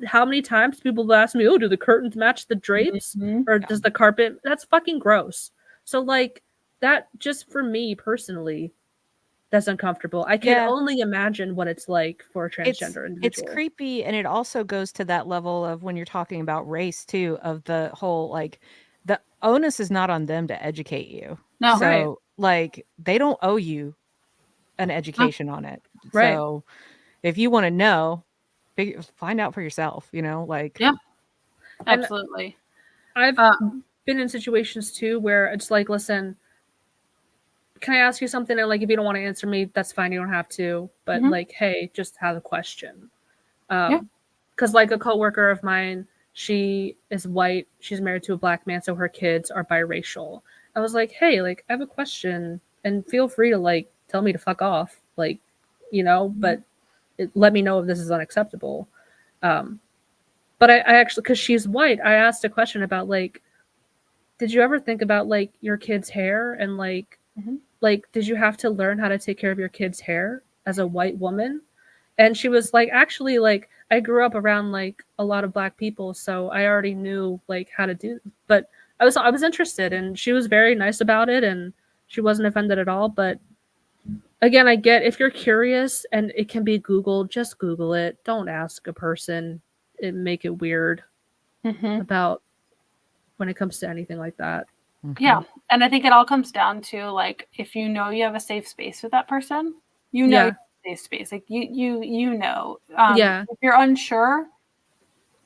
Speaker 1: how many times people ask me, oh, do the curtains match the drapes? Or does the carpet? That's fucking gross. So, like, that, just for me personally, that's uncomfortable. I can only imagine what it's like for a transgender individual.
Speaker 2: It's creepy, and it also goes to that level of when you're talking about race too, of the whole, like, the onus is not on them to educate you.
Speaker 3: No,
Speaker 2: so
Speaker 3: right.
Speaker 2: Like, they don't owe you an education on it.
Speaker 1: Right.
Speaker 2: So if you want to know, find out for yourself, you know, like.
Speaker 3: Yeah, absolutely.
Speaker 1: And I've been in situations too where it's like, listen, can I ask you something? And like, if you don't want to answer me, that's fine. You don't have to. But like, hey, just have a question. Because like a coworker of mine, she is white. She's married to a black man, so her kids are biracial. I was like, hey, like, I have a question, and feel free to like tell me to fuck off, like, you know. But let me know if this is unacceptable. But I actually, because she's white, I asked a question about like, did you ever think about like your kid's hair and like, did you have to learn how to take care of your kid's hair as a white woman? And she was like, actually, like I grew up around like a lot of black people, so I already knew like how to do. But I was interested, and she was very nice about it, and she wasn't offended at all. But again, I get if you're curious and it can be Googled, just Google it. Don't ask a person and make it weird about when it comes to anything like that.
Speaker 3: Yeah. And I think it all comes down to like, if you know you have a safe space with that person, you know, safe space. Like you know, if you're unsure,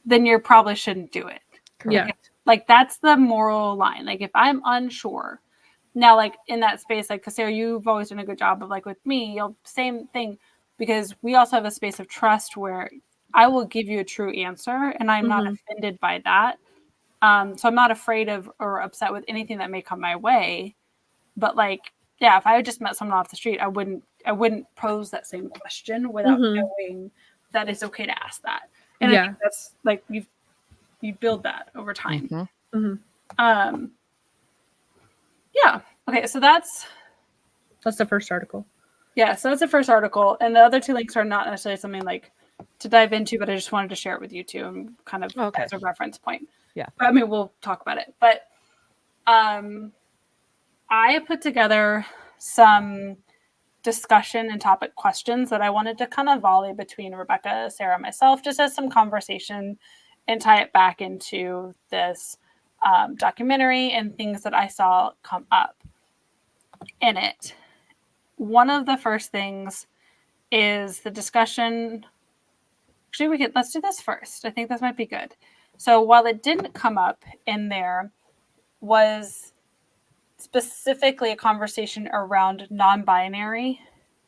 Speaker 3: then you probably shouldn't do it.
Speaker 1: Correct.
Speaker 3: Like that's the moral line. Like if I'm unsure now, like in that space, like, cause Sarah, you've always done a good job of like with me, same thing, because we also have a space of trust where I will give you a true answer and I'm not offended by that. So I'm not afraid of or upset with anything that may come my way. But like, yeah, if I had just met someone off the street, I wouldn't pose that same question without knowing that it's okay to ask that. And I think that's like you build that over time. Yeah. Okay. So that's
Speaker 1: the first article.
Speaker 3: Yeah. So that's the first article. And the other two links are not necessarily something like to dive into, but I just wanted to share it with you too, and kind of as a reference point.
Speaker 2: Yeah.
Speaker 3: I mean, we'll talk about it, but I put together some discussion and topic questions that I wanted to kind of volley between Rebecca, Sarah, and myself, just as some conversation and tie it back into this documentary and things that I saw come up in it. One of the first things is the discussion. Actually, let's do this first. I think this might be good. So while it didn't come up in there, was specifically a conversation around non-binary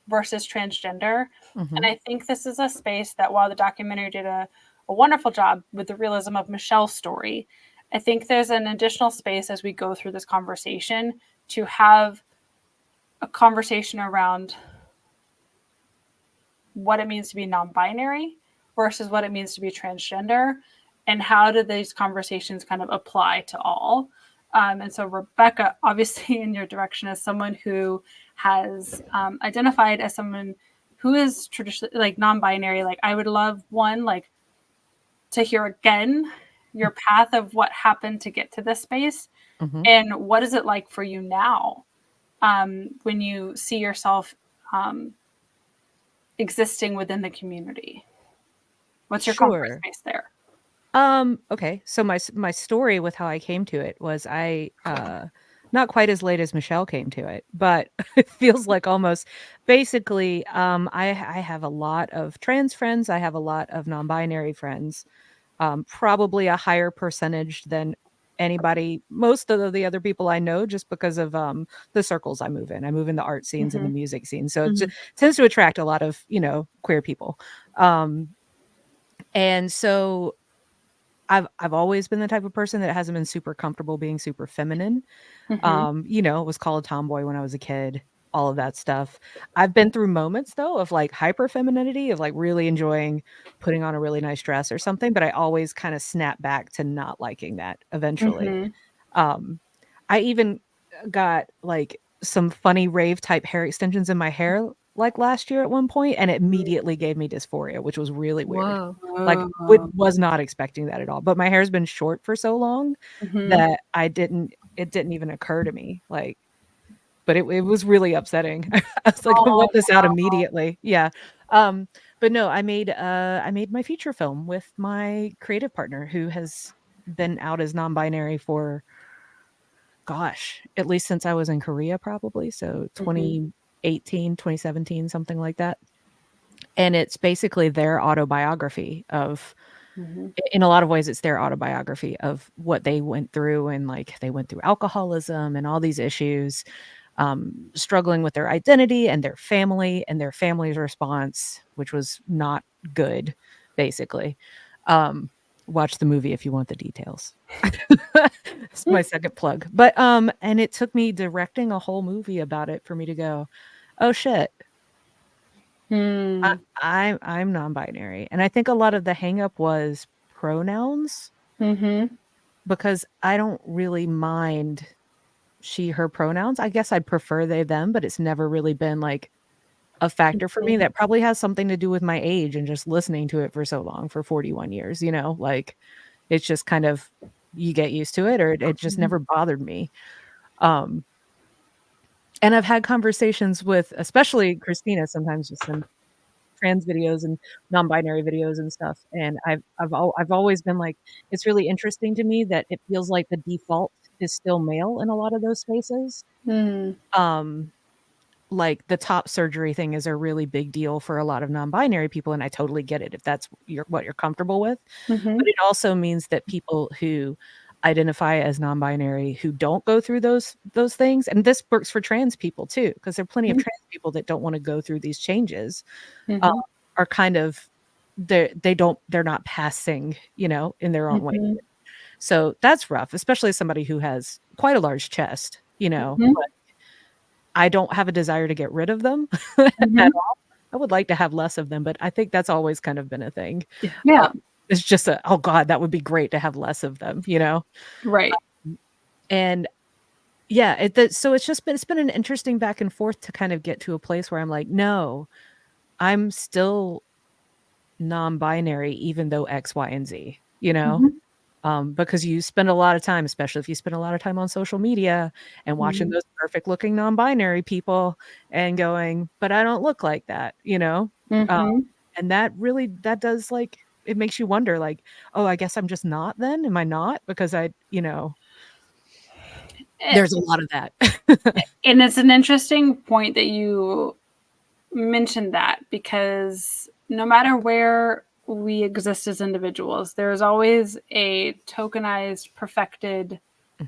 Speaker 3: versus transgender. And I think this is a space that while the documentary did a wonderful job with the realism of Michelle's story, I think there's an additional space as we go through this conversation to have a conversation around what it means to be non-binary versus what it means to be transgender, and how do these conversations kind of apply to all. And so Rebecca, obviously in your direction, as someone who has identified as someone who is traditionally like non-binary, like I would love like to hear again your path of what happened to get to this space, and what is it like for you now when you see yourself existing within the community. What's your comfort space there?
Speaker 2: Okay. So my story with how I came to it was I not quite as late as Michelle came to it, but it feels like almost basically I have a lot of trans friends, I have a lot of non-binary friends. Probably a higher percentage than most of the other people I know, just because of the circles I move in. I move in the art scenes and the music scenes. So it tends to attract a lot of, queer people. And so I've always been the type of person that hasn't been super comfortable being super feminine. Was called a tomboy when I was a kid, all of that stuff. I've been through moments though of like hyper femininity, of like really enjoying putting on a really nice dress or something, but I always kind of snap back to not liking that eventually. I even got like some funny rave type hair extensions in my hair like last year at one point, and it immediately gave me dysphoria, which was really weird.
Speaker 1: Whoa.
Speaker 2: Like was not expecting that at all. But my hair's been short for so long that it didn't even occur to me. Like, but it was really upsetting. I was like, I want this out immediately. Yeah. But no, I made my feature film with my creative partner, who has been out as non-binary for, gosh, at least since I was in Korea, probably. So 2018, 2017, something like that. And it's basically their autobiography of, in a lot of ways, it's their autobiography of what they went through. And like, they went through alcoholism and all these issues, struggling with their identity and their family's response, which was not good, basically. Watch the movie if you want the details. It's my second plug. But and it took me directing a whole movie about it for me to go, oh shit, I'm non-binary, and I think a lot of the hang-up was pronouns, because I don't really mind she, her pronouns. I guess I'd prefer they, them, but it's never really been like a factor for me. That probably has something to do with my age and just listening to it for so long, for 41 years, you know, like it's just kind of, you get used to it, or it just never bothered me. And I've had conversations with, especially Cristina, sometimes with some trans videos and non-binary videos and stuff. And I've always been like, it's really interesting to me that it feels like the default is still male in a lot of those spaces. Like the top surgery thing is a really big deal for a lot of non-binary people, and I totally get it if that's what you're comfortable with. But it also means that people who identify as non-binary, who don't go through those things, and this works for trans people too, because there are plenty of trans people that don't want to go through these changes, are kind of, they're not passing, you know, in their own way. So that's rough, especially as somebody who has quite a large chest, you know. But I don't have a desire to get rid of them at all. I would like to have less of them, but I think that's always kind of been a thing.
Speaker 3: Yeah.
Speaker 2: It's just oh God, that would be great to have less of them, you know?
Speaker 3: Right.
Speaker 2: And yeah, so it's been an interesting back and forth to kind of get to a place where I'm like, no, I'm still non-binary, even though X, Y, and Z, you know? Because you spend a lot of time, especially if you spend a lot of time on social media and watching those perfect looking non-binary people and going, but I don't look like that, you know? And that really, that does, like, it makes you wonder, like, oh, I guess I'm just not then? Am I not? Because you know, there's a lot of that.
Speaker 3: And it's an interesting point that you mentioned that, because no matter where we exist as individuals, there's always a tokenized, perfected,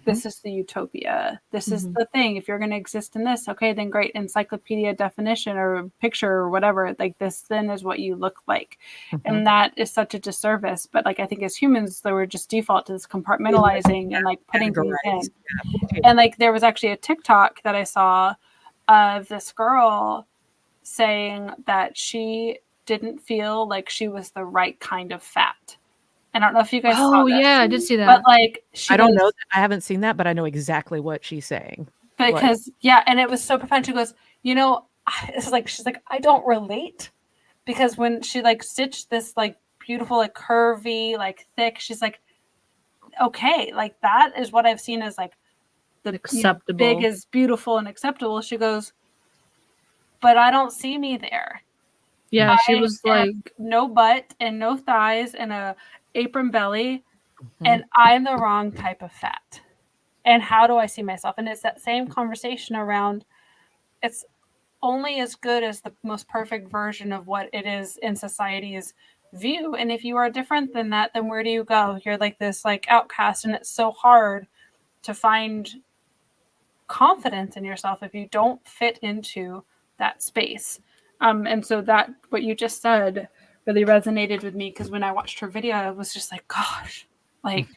Speaker 3: this is the utopia. This is the thing. If you're going to exist in this, okay, then great, encyclopedia definition or picture or whatever, like this then is what you look like. And that is such a disservice. But like, I think as humans, they were just default to this compartmentalizing and like putting things in. And like, there was actually a TikTok that I saw of this girl saying that she didn't feel like she was the right kind of fat. I don't know if you guys saw this.
Speaker 1: Yeah, I did see that.
Speaker 3: But like,
Speaker 2: I don't know. I haven't seen that, but I know exactly what she's saying.
Speaker 3: Because yeah, and it was so profound. She goes, you know, it's like, she's like, I don't relate, because when she like stitched this like beautiful, like curvy, like thick, she's like, okay, like that is what I've seen as like the
Speaker 1: acceptable,
Speaker 3: big is beautiful and acceptable. She goes, but I don't see me there.
Speaker 1: Yeah, she was like,
Speaker 3: no butt and no thighs and a apron belly, and I'm the wrong type of fat. And how do I see myself? And it's that same conversation around, it's only as good as the most perfect version of what it is in society's view. And if you are different than that, then where do you go? You're like this like outcast, and it's so hard to find confidence in yourself if you don't fit into that space. And so that, what you just said, really resonated with me, because when I watched her video, I was just like, gosh, like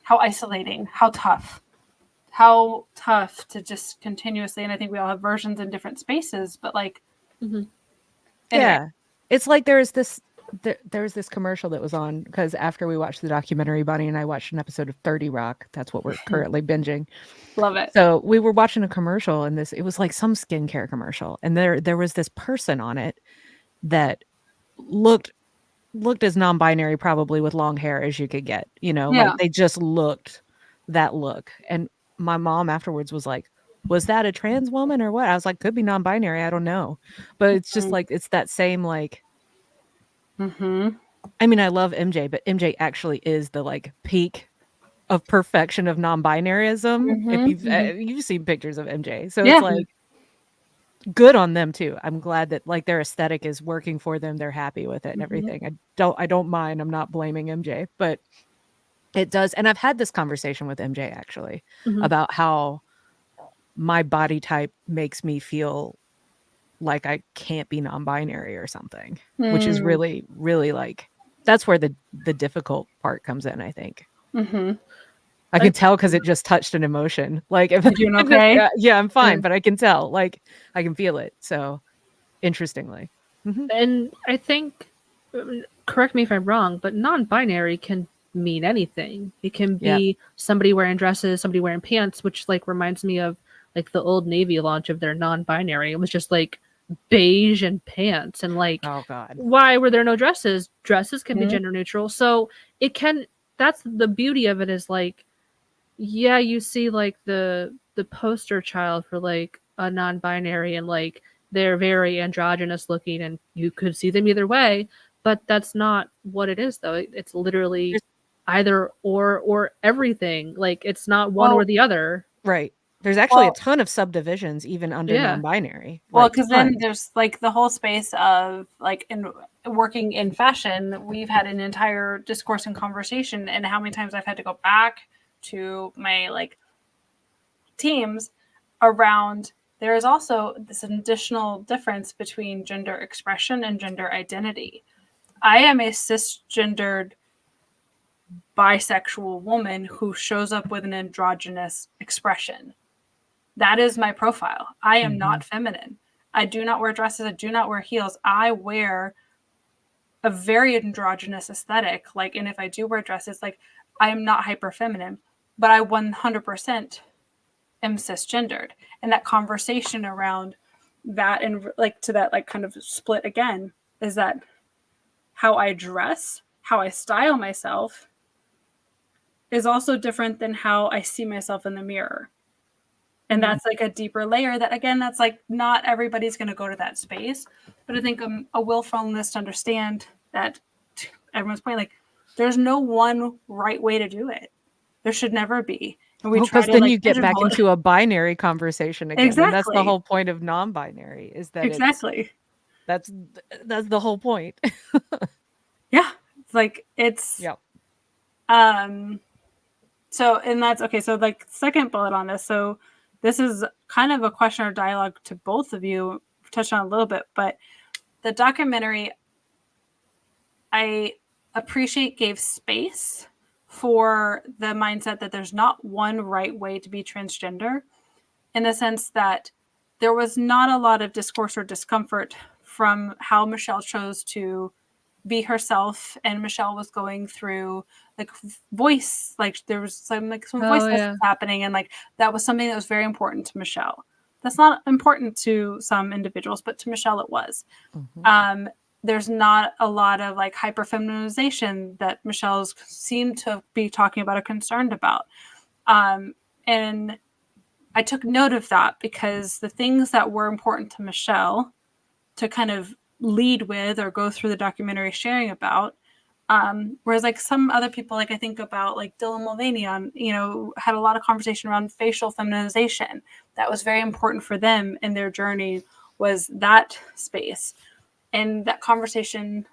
Speaker 3: how isolating, how tough to just continuously, and I think we all have versions in different spaces, but like, anyway.
Speaker 2: Yeah, it's like there was this commercial that was on, because after we watched the documentary, Bonnie and I watched an episode of 30 Rock. That's what we're currently binging.
Speaker 3: Love it.
Speaker 2: So we were watching a commercial, and it was like some skincare commercial, and there was this person on it that looked as non-binary, probably with long hair as you could get, you know, like they just looked that look. And my mom afterwards was like, was that a trans woman or what? I was like, could be non-binary, I don't know. But it's just like, it's that same like, I mean, I love MJ, but MJ actually is the like peak of perfection of non-binaryism. If you've seen pictures of MJ, so it's like good on them too. I'm glad that like their aesthetic is working for them. They're happy with it and everything. I don't mind. I'm not blaming MJ, but it does. And I've had this conversation with MJ actually about how my body type makes me feel like I can't be non-binary or something, which is really, really like, that's where the difficult part comes in, I think. I can tell because it just touched an emotion. Like, if
Speaker 3: you're okay,
Speaker 2: yeah, I'm fine, but I can tell, like, I can feel it. So, interestingly,
Speaker 1: And I think, correct me if I'm wrong, but non-binary can mean anything. It can be somebody wearing dresses, somebody wearing pants, which like reminds me of like the Old Navy launch of their non-binary. It was just like beige and pants, and like,
Speaker 2: oh god,
Speaker 1: why were there no dresses? Dresses can be gender neutral, so it can. That's the beauty of it, is like, yeah, you see like the poster child for like a non-binary, and like they're very androgynous looking, and you could see them either way, but that's not what it is though. It's literally either or everything. Like it's not one or the other.
Speaker 2: Right. There's actually a ton of subdivisions even under non-binary.
Speaker 3: Well, because then there's like the whole space of like in working in fashion, we've had an entire discourse and conversation, and how many times I've had to go back to my like teams around. There is also this additional difference between gender expression and gender identity. I am a cisgendered bisexual woman who shows up with an androgynous expression. That is my profile. I am not feminine. I do not wear dresses. I do not wear heels. I wear a very androgynous aesthetic. Like, and if I do wear dresses, like I am not hyper feminine, but I 100% am cisgendered. And that conversation around that, and like to that, like kind of split again, is that how I dress, how I style myself is also different than how I see myself in the mirror. And that's like a deeper layer that, again, that's like not everybody's going to go to that space. But I think a willfulness to understand that, everyone's point, like there's no one right way to do it. There should never be. And we try to,
Speaker 2: then
Speaker 3: like,
Speaker 2: you get back into a binary conversation again.
Speaker 3: Exactly.
Speaker 2: And that's the whole point of non-binary, is that that's the whole point.
Speaker 3: Yeah. It's like, it's, so, and that's okay. So like second bullet on this. So this is kind of a question or dialogue to both of you. We've touched on a little bit, but the documentary, I appreciate, gave space for the mindset that there's not one right way to be transgender, in the sense that there was not a lot of discourse or discomfort from how Michelle chose to be herself. And Michelle was going through like voice, like there was some voice lessons happening, and like that was something that was very important to Michelle. That's not important to some individuals, but to Michelle it was. There's not a lot of like hyperfeminization that Michelle's seemed to be talking about or concerned about. And I took note of that, because the things that were important to Michelle to kind of lead with or go through the documentary sharing about, whereas like some other people, like I think about like Dylan Mulvaney on, had a lot of conversation around facial feminization. That was very important for them in their journey, was that space. And that conversation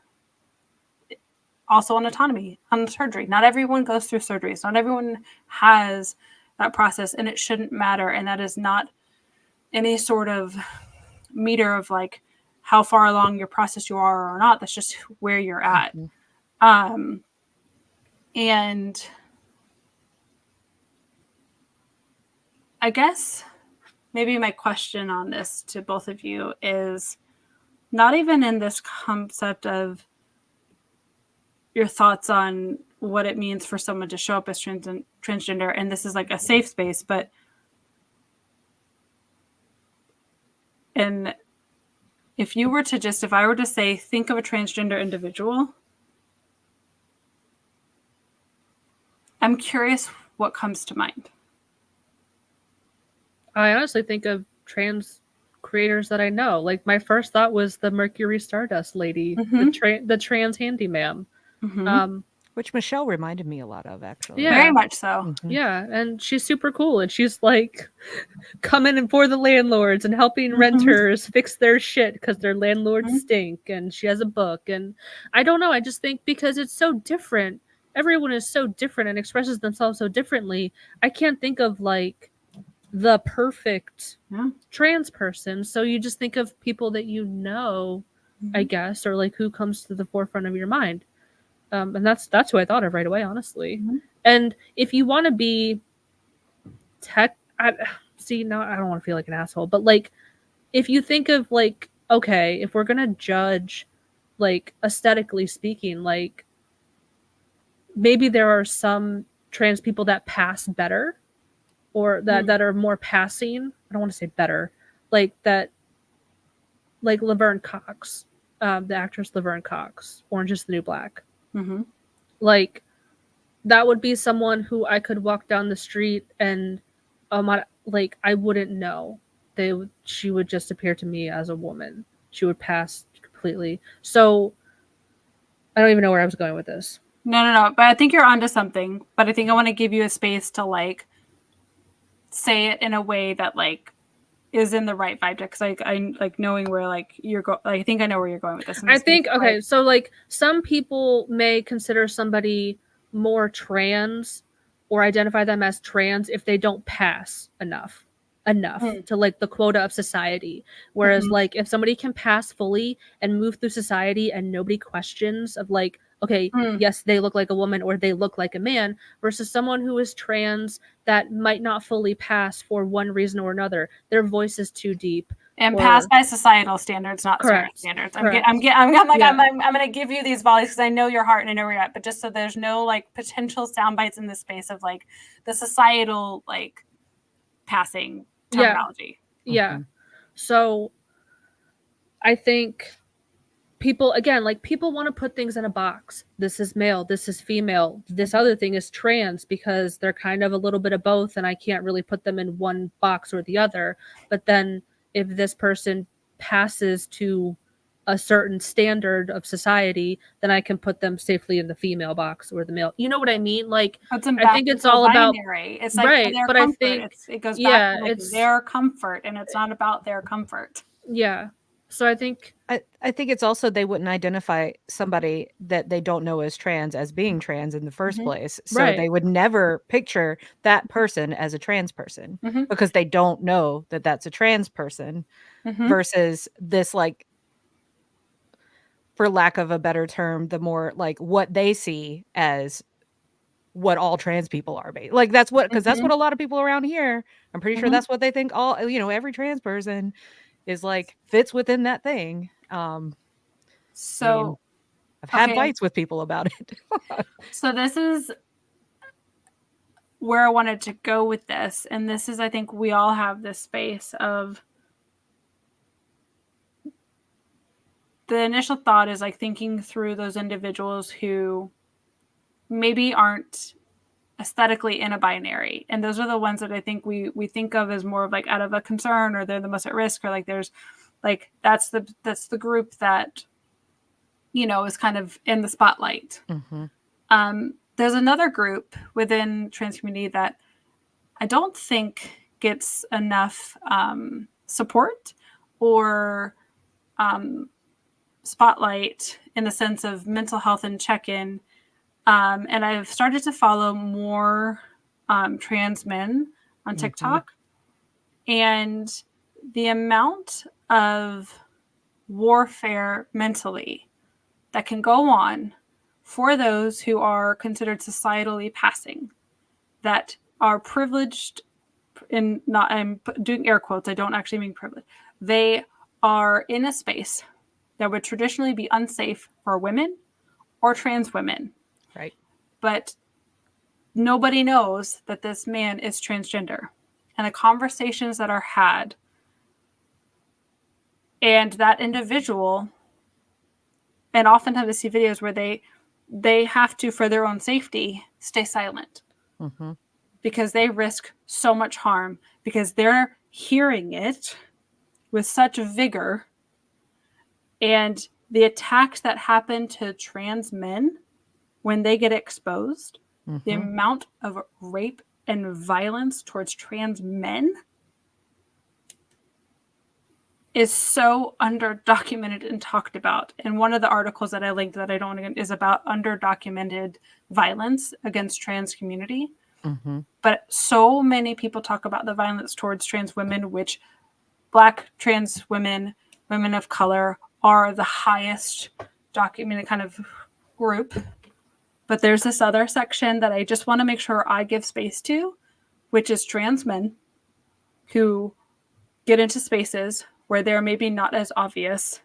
Speaker 3: also on autonomy, on surgery. Not everyone goes through surgeries. Not everyone has that process, and it shouldn't matter. And that is not any sort of meter of like how far along your process you are or not. That's just where you're at. And I guess maybe my question on this to both of you is not even in this concept of your thoughts on what it means for someone to show up as transgender, and this is like a safe space, but and if I were to say, think of a transgender individual, I'm curious what comes to mind.
Speaker 1: I honestly think of trans creators that I know. Like my first thought was the Mercury Stardust lady, the trans handyman.
Speaker 2: Which Michelle reminded me a lot of, actually.
Speaker 1: Yeah.
Speaker 3: Very much so.
Speaker 1: Yeah, and she's super cool, and she's like coming in for the landlords and helping renters fix their shit because their landlords stink, and she has a book. And I don't know, I just think because it's so different, everyone is so different and expresses themselves so differently, I can't think of like the perfect trans person. So you just think of people that I guess, or like who comes to the forefront of your mind. And that's who I thought of right away, honestly. And if you want to be now I don't want to feel like an asshole, but like if you think of like okay, if we're going to judge, like, aesthetically speaking, like, maybe there are some trans people that pass better, or that are more passing. I don't want to say better, like that, like Laverne Cox, the actress Laverne Cox, Orange is the New Black.
Speaker 3: Mm-hmm.
Speaker 1: Like, that would be someone who I could walk down the street and, like, I wouldn't know. She would just appear to me as a woman. She would pass completely. So I don't even know where I was going with this.
Speaker 3: No. But I think you're onto something. But I think I want to give you a space to like say it in a way that like is in the right vibe, because I like knowing where like you're going. I think I know where you're going with this.
Speaker 1: I think okay, so like some people may consider somebody more trans or identify them as trans if they don't pass enough to like the quota of society, whereas like if somebody can pass fully and move through society and nobody questions of like, okay, yes, they look like a woman or they look like a man, versus someone who is trans that might not fully pass for one reason or another, their voice is too deep
Speaker 3: and passed by societal standards, not certain standards. I'm gonna give you these volleys because I know your heart and I know where you're at, but just so there's no like potential sound bites in this space of like the societal like passing terminology.
Speaker 1: Yeah. So I think people, again, like people want to put things in a box. This is male, this is female, this other thing is trans, because they're kind of a little bit of both and I can't really put them in one box or the other. But then if this person passes to a certain standard of society, then I can put them safely in the female box or the male. You know what I mean? Like, I think it's all about
Speaker 3: binary. It's like
Speaker 1: right,
Speaker 3: their
Speaker 1: but
Speaker 3: comfort.
Speaker 1: I think
Speaker 3: it goes back to like their comfort, and it's not about their comfort.
Speaker 1: Yeah. So I think
Speaker 2: it's also they wouldn't identify somebody that they don't know as trans as being trans in the first place. So they would never picture that person as a trans person because they don't know that that's a trans person versus this, like, for lack of a better term, the more like what they see as what all trans people are. Like that's what, because that's what a lot of people around here, I'm pretty sure that's what they think all, every trans person is like fits within that thing.
Speaker 3: So
Speaker 2: I've had fights with people about it.
Speaker 3: So this is where I wanted to go with this. And this is, I think we all have this space of the initial thought is like thinking through those individuals who maybe aren't aesthetically in a binary. And those are the ones that I think we think of as more of like out of a concern, or they're the most at risk, or like there's like that's the group that is kind of in the spotlight. There's another group within trans community that I don't think gets enough support or spotlight in the sense of mental health and check-in. And I've started to follow more trans men on TikTok. And the amount of warfare mentally that can go on for those who are considered societally passing, that are privileged, in not, I'm doing air quotes, I don't actually mean privilege. They are in a space that would traditionally be unsafe for women or trans women.
Speaker 2: Right.
Speaker 3: But nobody knows that this man is transgender. And the conversations that are had, and that individual, and oftentimes I see videos where they have to, for their own safety, stay silent because they risk so much harm, because they're hearing it with such vigor. And the attacks that happen to trans men when they get exposed, the amount of rape and violence towards trans men is so underdocumented and talked about. And one of the articles that I linked that I don't want to is about underdocumented violence against trans community. But so many people talk about the violence towards trans women, which Black trans women, women of color, are the highest documented kind of group. But there's this other section that I just want to make sure I give space to, which is trans men who get into spaces where they're maybe not as obvious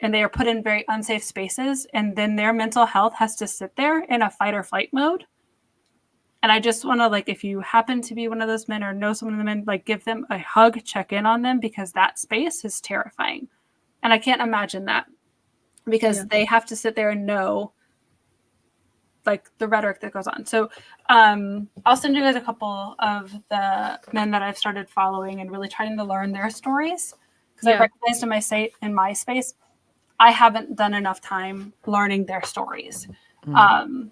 Speaker 3: and they are put in very unsafe spaces, and then their mental health has to sit there in a fight or flight mode. And I just want to, like, if you happen to be one of those men or know some of the men, like, give them a hug, check in on them, because that space is terrifying. And I can't imagine that, because they have to sit there and know, like, the rhetoric that goes on. So I'll send you guys a couple of the men that I've started following and really trying to learn their stories, because I recognized in my space, I haven't done enough time learning their stories. And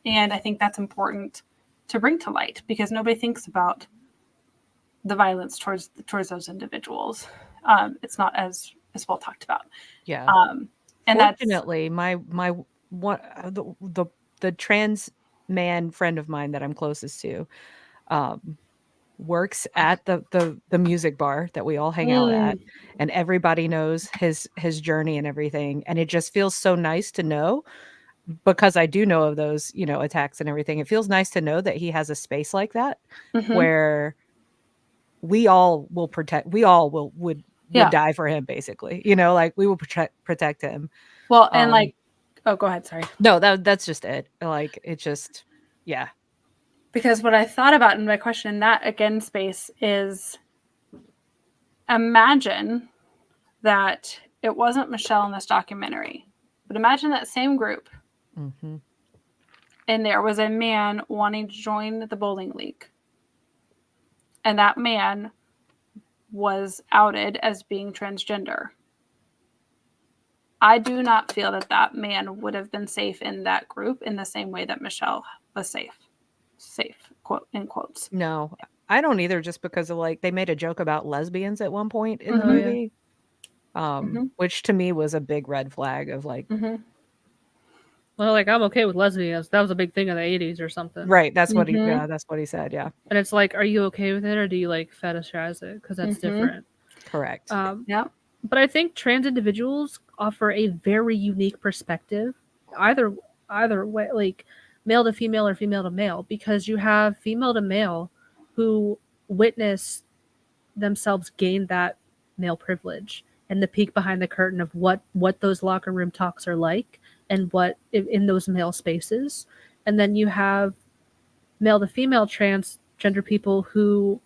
Speaker 3: I think that's important to bring to light, because nobody thinks about the violence towards those individuals. It's not as well talked about.
Speaker 2: Yeah.
Speaker 3: And
Speaker 2: fortunately, the trans man friend of mine that I'm closest to works at the music bar that we all hang out at, and everybody knows his journey and everything, and it just feels so nice to know, because I do know of those, attacks and everything. It feels nice to know that he has a space like that where we all would die for him, basically, like we will protect him.
Speaker 3: Well, and like, oh, go ahead, sorry.
Speaker 2: No, that's just it. Like, it just, yeah.
Speaker 3: Because what I thought about in my question in that, again, space is, imagine that it wasn't Michelle in this documentary, but imagine that same group. And there was a man wanting to join the bowling league. And that man was outed as being transgender. I do not feel that man would have been safe in that group in the same way that Michelle was safe, quote in quotes.
Speaker 2: No, I don't either, just because of, like, they made a joke about lesbians at one point in the movie, which to me was a big red flag of, like,
Speaker 1: well, like, I'm okay with lesbians. That was a big thing in the 80s or something.
Speaker 2: Right, that's what he said, yeah.
Speaker 1: And it's like, are you okay with it, or do you, like, fetishize it? Because that's different.
Speaker 2: Correct.
Speaker 3: Yeah.
Speaker 1: But I think trans individuals offer a very unique perspective, either way, like male to female or female to male, because you have female to male who witness themselves gain that male privilege and the peek behind the curtain of what those locker room talks are like, and what in those male spaces. And then you have male to female transgender people who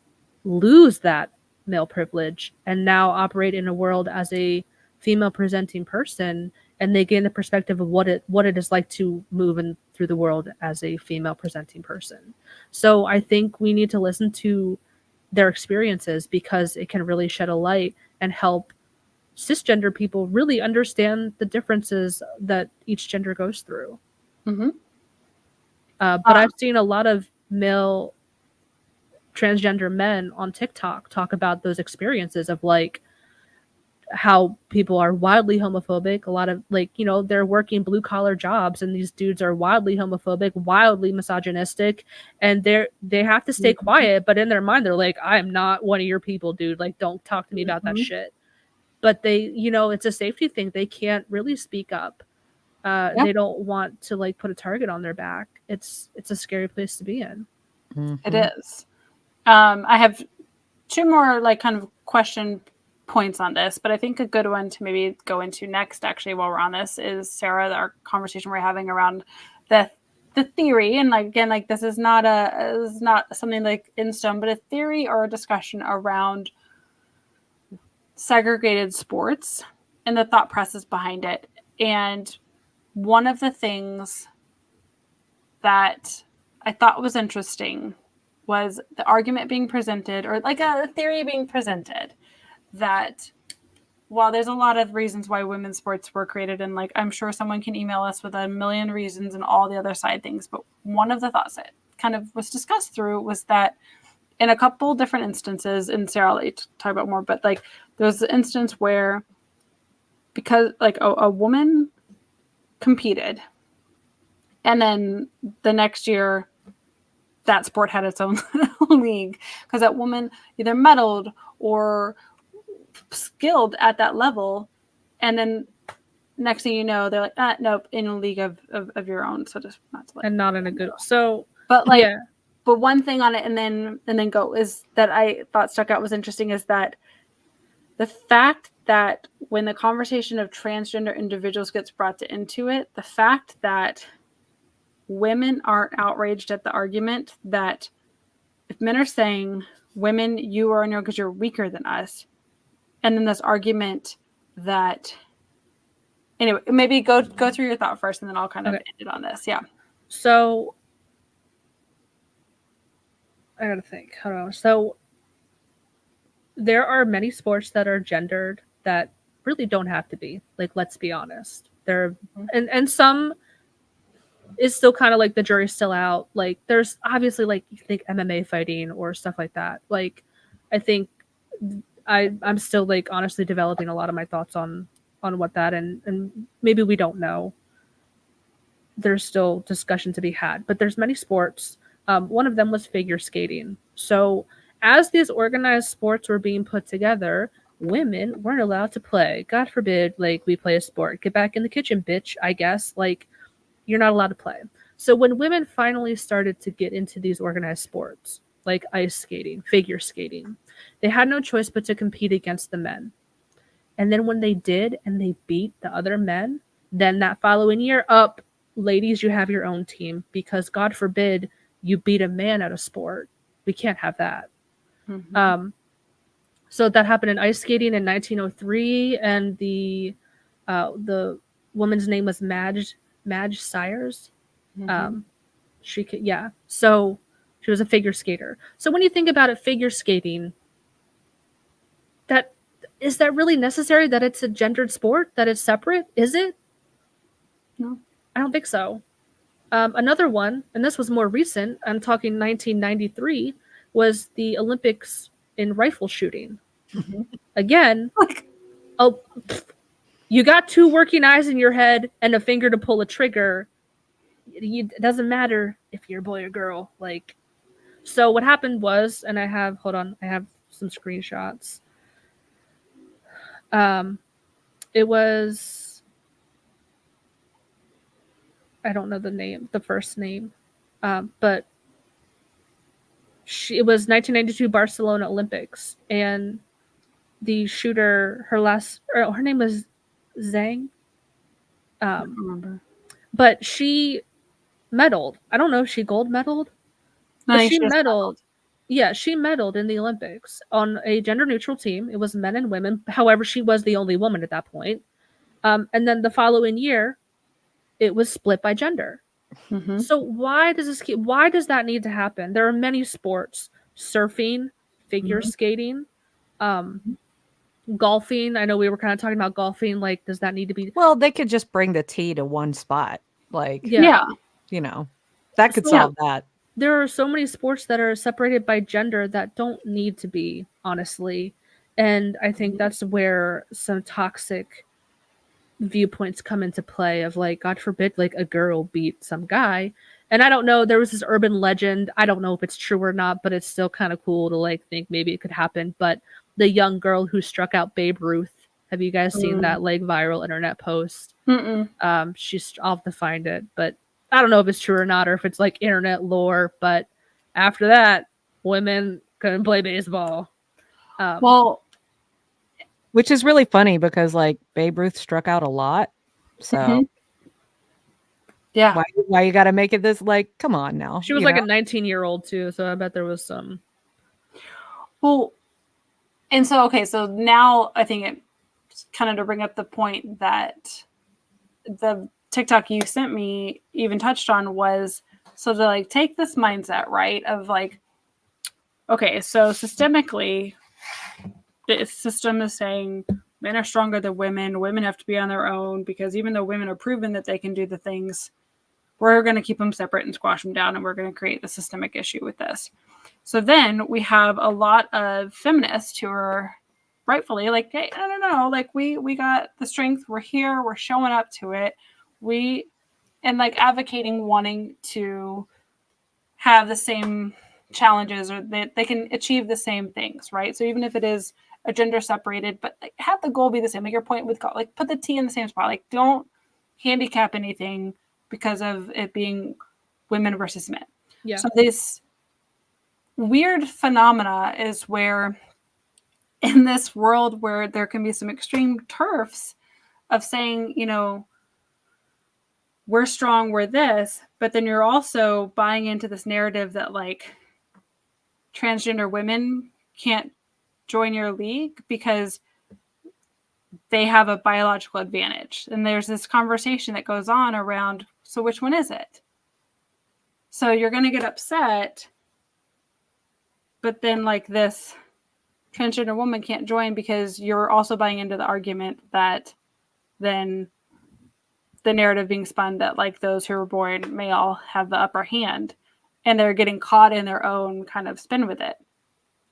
Speaker 1: lose that male privilege and now operate in a world as a female presenting person, and they gain the perspective of what it is like to move through the world as a female presenting person. So I think we need to listen to their experiences, because it can really shed a light and help cisgender people really understand the differences that each gender goes through. But I've seen a lot of male transgender men on TikTok talk about those experiences of, like, how people are wildly homophobic. A lot of, like, they're working blue collar jobs, and these dudes are wildly homophobic, wildly misogynistic, and they have to stay quiet, but in their mind they're like, I am not one of your people, dude. Like, don't talk to me about that shit. But they, it's a safety thing. They can't really speak up. They don't want to, like, put a target on their back. It's a scary place to be in.
Speaker 3: It is. I have two more, like, kind of question points on this, but I think a good one to maybe go into next, actually, while we're on this, is, Sarah, our conversation we're having around the theory, and, like, again, like, this is not something like in stone, but a theory or a discussion around segregated sports and the thought process behind it. And one of the things that I thought was interesting was the argument being presented, or like a theory being presented, that while there's a lot of reasons why women's sports were created, and, like, I'm sure someone can email us with a million reasons and all the other side things, but one of the thoughts that kind of was discussed through was that in a couple different instances, and Sarah, I'll let you talk about more, but, like, there was an instance where, because, like, a woman competed, and then the next year that sport had its own league, because that woman either medaled or skilled at that level, and then next thing you know, they're like, nope, in a league of your own, so just not to, like,
Speaker 1: and not in a good. So,
Speaker 3: but, like, but one thing on it, and then go, is that I thought stuck out was interesting, is that the fact that when the conversation of transgender individuals gets brought into it, the fact that women aren't outraged at the argument that if men are saying, women, you are on your own because you're weaker than us, and then this argument that, anyway, maybe go through your thought first, and then I'll kind of end it on this. Yeah.
Speaker 1: So I gotta think. Hold on. So there are many sports that are gendered that really don't have to be. Like, let's be honest. There and some is still kind of like the jury's still out. Like, there's obviously, like, you think MMA fighting or stuff like that. Like, I think I'm still, like, honestly developing a lot of my thoughts on what that, and maybe we don't know. There's still discussion to be had, but there's many sports. One of them was figure skating. So as these organized sports were being put together, women weren't allowed to play. God forbid, like, we play a sport. Get back in the kitchen, bitch, I guess. Like, you're not allowed to play. So when women finally started to get into these organized sports, like ice skating, figure skating, they had no choice but to compete against the men. And then when they did and they beat the other men, then that following year, ladies, you have your own team, because God forbid you beat a man at a sport. We can't have that. So that happened in ice skating in 1903, and the woman's name was Madge Sires. So she was a figure skater. So when you think about it, figure skating, is that really necessary that it's a gendered sport, that it's separate? Is it?
Speaker 3: No,
Speaker 1: I don't think so. Another one, and this was more recent, I'm talking 1993, was the Olympics in rifle shooting. Again, you got two working eyes in your head and a finger to pull a trigger. It doesn't matter if you're a boy or girl. Like, so what happened was, and I have some screenshots. It was, I don't know the first name, but it was 1992 Barcelona Olympics, and the shooter, her name was Zhang.
Speaker 3: I don't remember.
Speaker 1: But she medaled. I don't know if she gold medaled, but she medaled. Yeah, she medaled in the Olympics on a gender neutral team. It was men and women. However, she was the only woman at that point. And then the following year, it was split by gender. So why does that need to happen? There are many sports: surfing, figure skating, golfing. I know we were kind of talking about golfing. Like, does that need to be?
Speaker 2: Well, they could just bring the tee to one spot. Like,
Speaker 3: yeah.
Speaker 2: That could solve that.
Speaker 1: There are so many sports that are separated by gender that don't need to be, honestly. And I think that's where some toxic viewpoints come into play of, like, God forbid, like, a girl beat some guy. And I don't know, there was this urban legend. I don't know if it's true or not, but it's still kind of cool to, like, think maybe it could happen. But the young girl who struck out Babe Ruth, have you guys seen that, like, viral internet post? I'll have to find it, but I don't know if it's true or not, or if it's, like, internet lore. But after that, women couldn't play baseball.
Speaker 2: Which is really funny because, like, Babe Ruth struck out a lot. So
Speaker 3: yeah,
Speaker 2: why you got to make it this, like, come on now.
Speaker 1: She was like a 19-year-old too, so I bet there was some.
Speaker 3: Well, and so so now I think it's kind of to bring up the point that the TikTok you sent me even touched on was, so to, like, take this mindset, right, of, like, okay, so systemically the system is saying men are stronger than women have to be on their own, because even though women are proven that they can do the things, we're going to keep them separate and squash them down, and we're going to create the systemic issue with this. So then we have a lot of feminists who are rightfully like, hey, no, like, we got the strength, we're here, we're showing up to it, and like advocating wanting to have the same challenges, or that they can achieve the same things, right? So even if it is a gender separated, but, like, have the goal be the same. Like your point with, like, put the T in the same spot. Like, don't handicap anything because of it being women versus men.
Speaker 1: Yeah.
Speaker 3: So this weird phenomena is where in this world where there can be some extreme turfs of saying, you know, we're strong, we're this, but then you're also buying into this narrative that like transgender women can't join your league because they have a biological advantage. And there's this conversation that goes on around, so which one is it? So you're going to get upset, but then like this transgender woman can't join because you're also buying into the argument that then the narrative being spun that like those who were born male have the upper hand, and they're getting caught in their own kind of spin with it.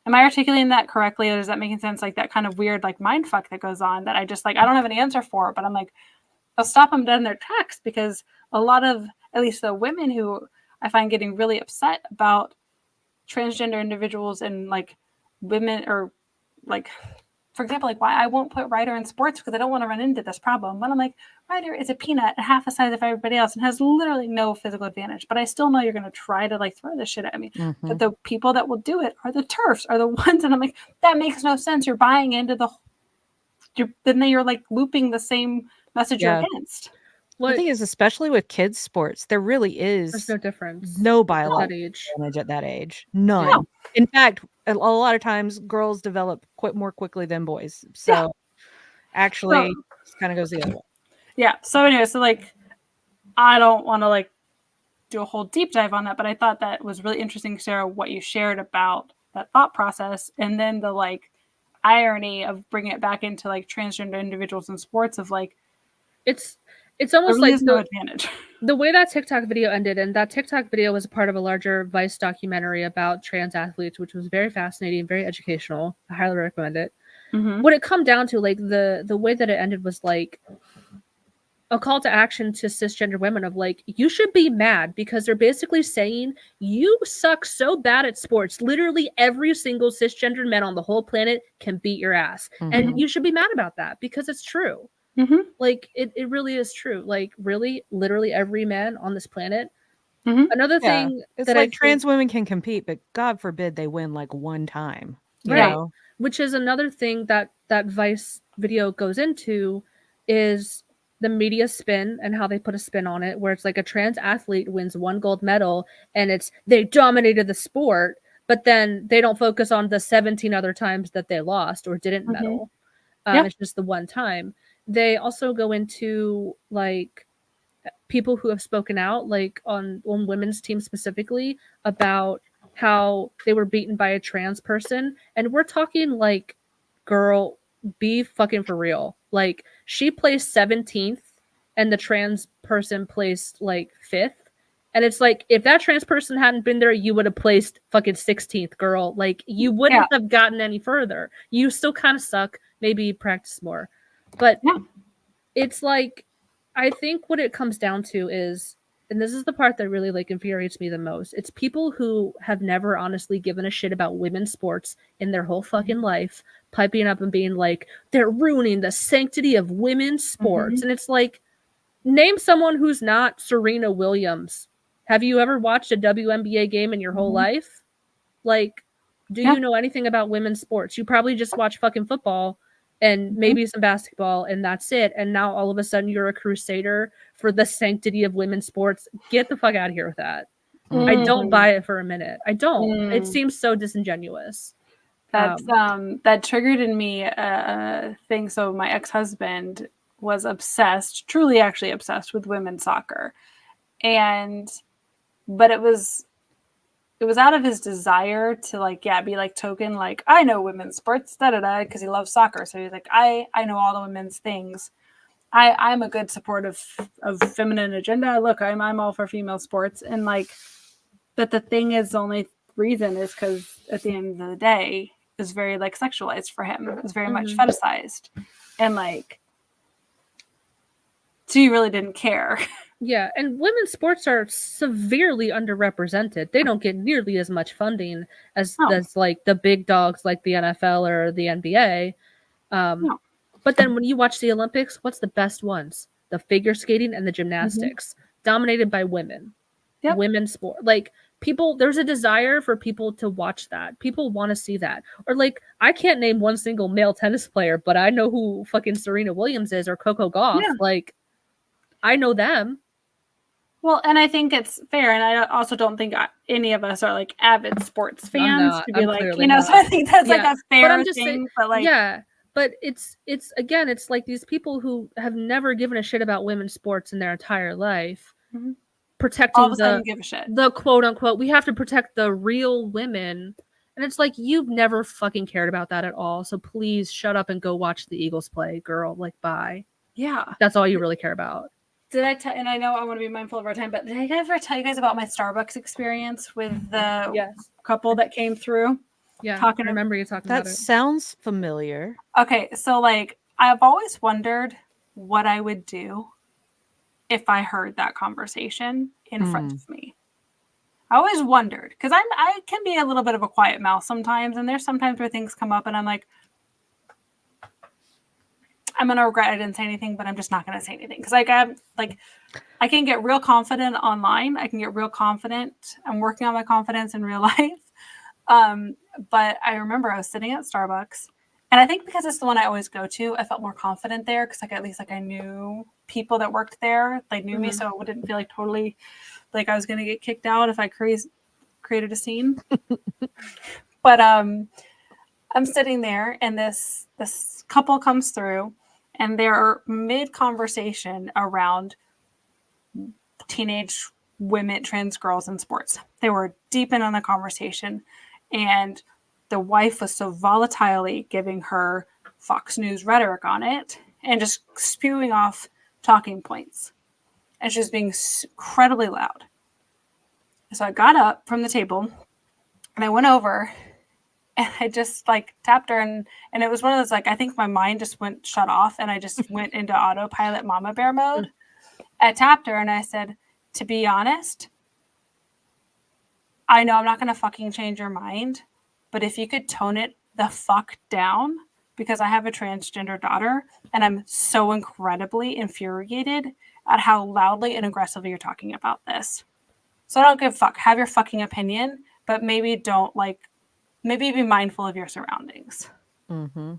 Speaker 3: Am I articulating that correctly? Or is that making sense? Like that kind of weird like mind fuck that goes on that I just like, I don't have an answer for, but I'm like, I'll stop them dead in their tracks, because a lot of, at least the women who I find getting really upset about transgender individuals and like women, or like, for example, like why I won't put Ryder in sports because I don't want to run into this problem. But I'm like, Ryder is a peanut, half the size of everybody else, and has literally no physical advantage. But I still know you're going to try to like throw this shit at me.
Speaker 2: Mm-hmm.
Speaker 3: But the people that will do it are the turfs, are the ones, and I'm like, that makes no sense. You're buying into then you're like looping the same message you're against.
Speaker 2: The thing is, especially with kids' sports, there really is
Speaker 1: there's no difference.
Speaker 2: No biological advantage at that age. None.
Speaker 3: No.
Speaker 2: In fact, a lot of times girls develop more quickly than boys. So actually, it kind of goes the other way.
Speaker 3: Yeah. So anyway, so like, I don't want to like do a whole deep dive on that, but I thought that was really interesting, Sarah, what you shared about that thought process, and then the like irony of bringing it back into like transgender individuals in sports of like,
Speaker 1: it's almost
Speaker 3: really
Speaker 1: like
Speaker 3: no advantage.
Speaker 1: The way that TikTok video ended, and that TikTok video was a part of a larger Vice documentary about trans athletes, which was very fascinating, very educational. I highly recommend it.
Speaker 3: Mm-hmm.
Speaker 1: What it come down to, like the way that it ended was like a call to action to cisgender women of like, you should be mad because they're basically saying you suck so bad at sports. Literally every single cisgender man on the whole planet can beat your ass.
Speaker 2: Mm-hmm.
Speaker 1: And you should be mad about that because it's true.
Speaker 3: Mm-hmm.
Speaker 1: Like it really is true. Like really, literally every man on this planet.
Speaker 3: Mm-hmm.
Speaker 1: Another thing
Speaker 2: it's
Speaker 1: that
Speaker 2: like trans women can compete, but God forbid they win like one time. You know?
Speaker 1: Which is another thing that Vice video goes into is the media spin and how they put a spin on it, where it's like a trans athlete wins 1 gold medal and it's they dominated the sport, but then they don't focus on the 17 other times that they lost or didn't medal. It's just the one time. They also go into like people who have spoken out, like on women's team specifically, about how they were beaten by a trans person. And we're talking like, girl, be fucking for real. Like she placed 17th and the trans person placed like 5th. And it's like, if that trans person hadn't been there, you would have placed fucking 16th, girl. Like you wouldn't have gotten any further. You still kind of suck. Maybe practice more. But it's like, I think what it comes down to is, and this is the part that really like infuriates me the most, it's people who have never honestly given a shit about women's sports in their whole fucking life, piping up and being like, they're ruining the sanctity of women's sports.
Speaker 3: Mm-hmm.
Speaker 1: And it's like, name someone who's not Serena Williams. Have you ever watched a WNBA game in your whole life? Like, do you know anything about women's sports? You probably just watch fucking football and maybe some basketball, and that's it. And now all of a sudden you're a crusader for the sanctity of women's sports. Get the fuck out of here with that. I don't buy it for a minute. I don't. It seems so disingenuous.
Speaker 3: That's that triggered in me a thing. So my ex-husband was obsessed, truly actually obsessed with women's soccer. But it was out of his desire to like, be like token, like, I know women's sports, because he loves soccer. So he's like, I know all the women's things. I'm a good support of feminine agenda. Look, I'm all for female sports. And like, but the thing is, the only reason is because at the end of the day, is very like sexualized for him. It's very much fetishized. And like, so you really didn't care.
Speaker 1: Yeah, and women's sports are severely underrepresented. They don't get nearly as much funding as like the big dogs like the NFL or the NBA. But then when you watch the Olympics, what's the best ones? The figure skating and the gymnastics, dominated by women. Women's sport. Like people, there's a desire for people to watch that. People want to see that. Or like I can't name one single male tennis player, but I know who fucking Serena Williams is or Coco Gauff.
Speaker 3: Yeah.
Speaker 1: Like, I know them.
Speaker 3: Well, and I think it's fair, and I also don't think any of us are like avid sports fans to be like, you know.
Speaker 1: Not.
Speaker 3: So I think that's like a fair thing.
Speaker 1: Saying,
Speaker 3: but like,
Speaker 1: yeah, but it's again, it's like these people who have never given a shit about women's sports in their entire life, protecting
Speaker 3: all of a sudden give a shit.
Speaker 1: The quote unquote, we have to protect the real women. And it's like, you've never fucking cared about that at all. So please shut up and go watch the Eagles play, girl. Like, bye.
Speaker 3: Yeah.
Speaker 1: That's all you really care about.
Speaker 3: Did I tell, and I know I want to be mindful of our time, but did I ever tell you guys about my Starbucks experience with the couple that came through?
Speaker 1: Yeah, I remember you talking about it.
Speaker 2: That sounds familiar.
Speaker 3: Okay, so like, I've always wondered what I would do if I heard that conversation in front of me. I always wondered, because I can be a little bit of a quiet mouth sometimes, and there's sometimes where things come up and I'm like, I'm gonna regret I didn't say anything, but I'm just not gonna say anything. Because I can get real confident online. I can get real confident. I'm working on my confidence in real life. But I remember I was sitting at Starbucks, and I think because it's the one I always go to, I felt more confident there because like at least like I knew people that worked there. They knew me, so it wouldn't feel like totally like I was gonna get kicked out if I created a scene. But I'm sitting there, and this couple comes through, and they're mid-conversation around teenage women, trans girls in sports. They were deep in on the conversation, and the wife was so volatilely giving her Fox News rhetoric on it and just spewing off talking points. And she was being incredibly loud. So I got up from the table, and I went over, and I just like tapped her, and it was one of those, like, I think my mind just went shut off, and I just went into autopilot mama bear mode. I tapped her and I said, to be honest, I know I'm not going to fucking change your mind, but if you could tone it the fuck down, because I have a transgender daughter, and I'm so incredibly infuriated at how loudly and aggressively you're talking about this. So I don't give a fuck. Have your fucking opinion, but maybe don't maybe be mindful of your surroundings.
Speaker 2: Mm-hmm.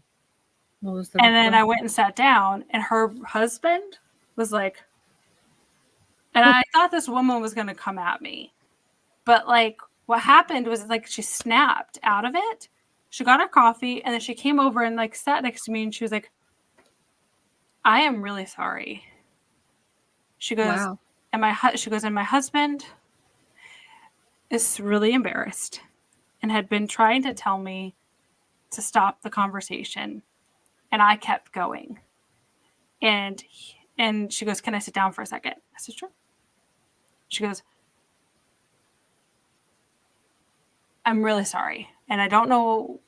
Speaker 3: And then I went and sat down, and her husband was like, and I thought this woman was going to come at me. But like what happened was like she snapped out of it. She got her coffee, and then she came over and like sat next to me, and she was like, I am really sorry. She goes, wow. And my husband is really embarrassed and had been trying to tell me to stop the conversation, and I kept going. And she goes, can I sit down for a second? I said, sure. She goes, I'm really sorry, and I don't know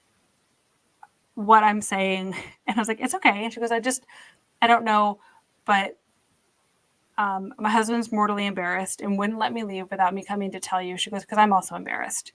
Speaker 3: what I'm saying. And I was like, it's okay. And she goes, I don't know, but my husband's mortally embarrassed and wouldn't let me leave without me coming to tell you. She goes, because I'm also embarrassed.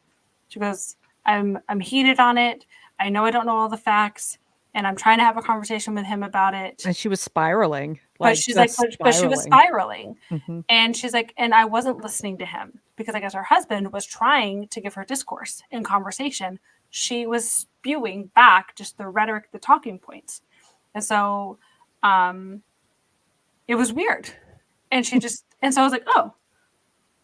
Speaker 3: She goes, I'm heated on it. I know I don't know all the facts, and I'm trying to have a conversation with him about it.
Speaker 2: And she was spiraling.
Speaker 3: But she's like, but she was spiraling. Mm-hmm. And she's like, and I wasn't listening to him because I guess her husband was trying to give her discourse and conversation. She was spewing back just the rhetoric, the talking points. And so it was weird. And she just, and so I was like, oh.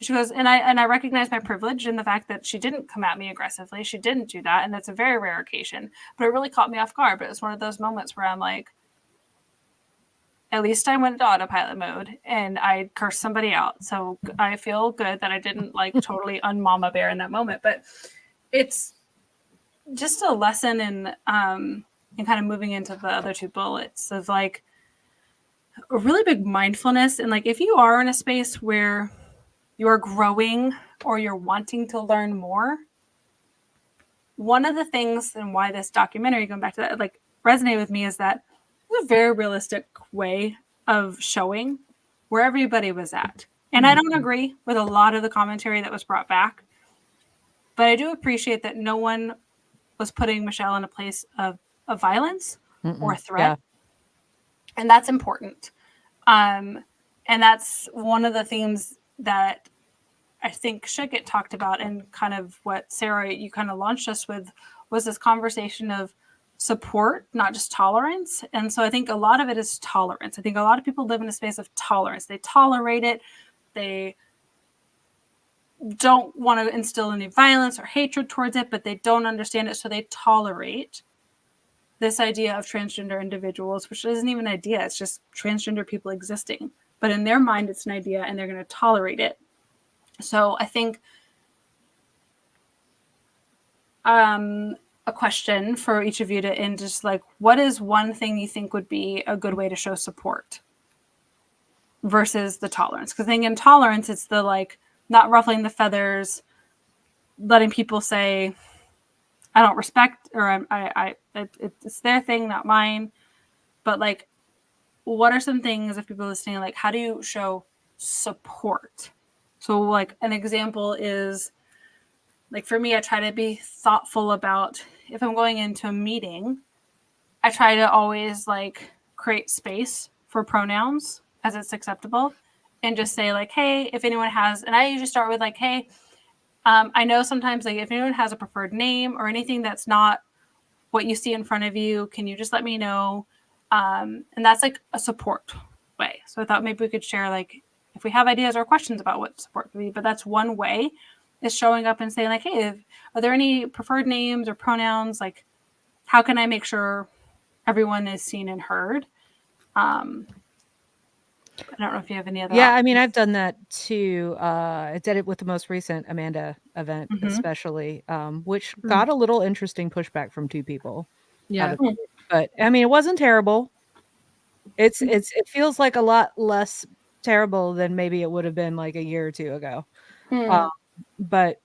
Speaker 3: She goes, and I recognize my privilege in the fact that she didn't come at me aggressively. She didn't do that. And that's a very rare occasion. But it really caught me off guard. But it's one of those moments where I'm like, at least I went into autopilot mode and I cursed somebody out. So I feel good that I didn't like totally unmama bear in that moment. But it's just a lesson in kind of moving into the other two bullets of like a really big mindfulness. And like, if you are in a space where you're growing or you're wanting to learn more, one of the things and why this documentary, going back to that, like resonated with me is that it's a very realistic way of showing where everybody was at. And I don't agree with a lot of the commentary that was brought back, but I do appreciate that no one was putting Michelle in a place of violence or threat. Yeah. And that's important. And that's one of the themes that I think should get talked about, and kind of what Sarah, you kind of launched us with was this conversation of support, not just tolerance. And so I think a lot of it is tolerance. I think a lot of people live in a space of tolerance. They tolerate it. They don't want to instill any violence or hatred towards it, but they don't understand it. So they tolerate this idea of transgender individuals, which isn't even an idea. It's just transgender people existing. But in their mind, it's an idea, and they're going to tolerate it. So I think a question for each of you to end, just like, what is one thing you think would be a good way to show support versus the tolerance? Because I think in tolerance, it's the like not ruffling the feathers, letting people say, I don't respect, or it's their thing, not mine. But like, what are some things, if people are listening, like, how do you show support? So like an example is, like for me, I try to be thoughtful about, if I'm going into a meeting, I try to always like create space for pronouns as it's acceptable, and just say like, hey, if anyone has, and I usually start with like, hey, I know sometimes like if anyone has a preferred name or anything that's not what you see in front of you, can you just let me know? And that's like a support way. So I thought maybe we could share like if we have ideas or questions about what support could be, but that's one way, is showing up and saying like, hey, are there any preferred names or pronouns? Like, how can I make sure everyone is seen and heard? I don't know if you have any other
Speaker 2: Yeah,
Speaker 3: options.
Speaker 2: I mean, I've done that too. I did it with the most recent Amanda event, especially, which got a little interesting pushback from 2 people.
Speaker 1: Yeah.
Speaker 2: But I mean, it wasn't terrible. It feels like a lot less terrible than maybe it would have been like a year or 2 ago. But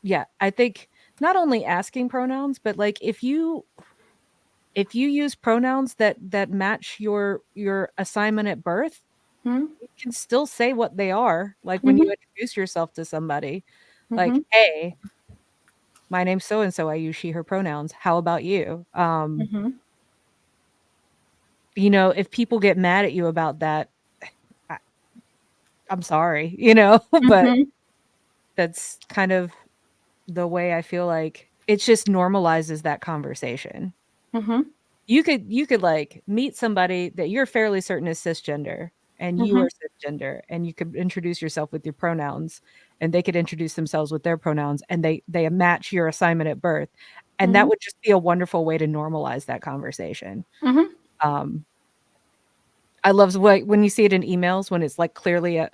Speaker 2: yeah, I think not only asking pronouns, but like if you use pronouns that match your assignment at birth, you can still say what they are. Like when you introduce yourself to somebody, like, hey, my name's so and so, I use she her pronouns. How about you? You know, if people get mad at you about that, I'm sorry, you know, but that's kind of the way I feel like it just normalizes that conversation. You could like meet somebody that you're fairly certain is cisgender, and you are cisgender, and you could introduce yourself with your pronouns, and they could introduce themselves with their pronouns, and they match your assignment at birth. And that would just be a wonderful way to normalize that conversation. I love when you see it in emails, when it's like clearly a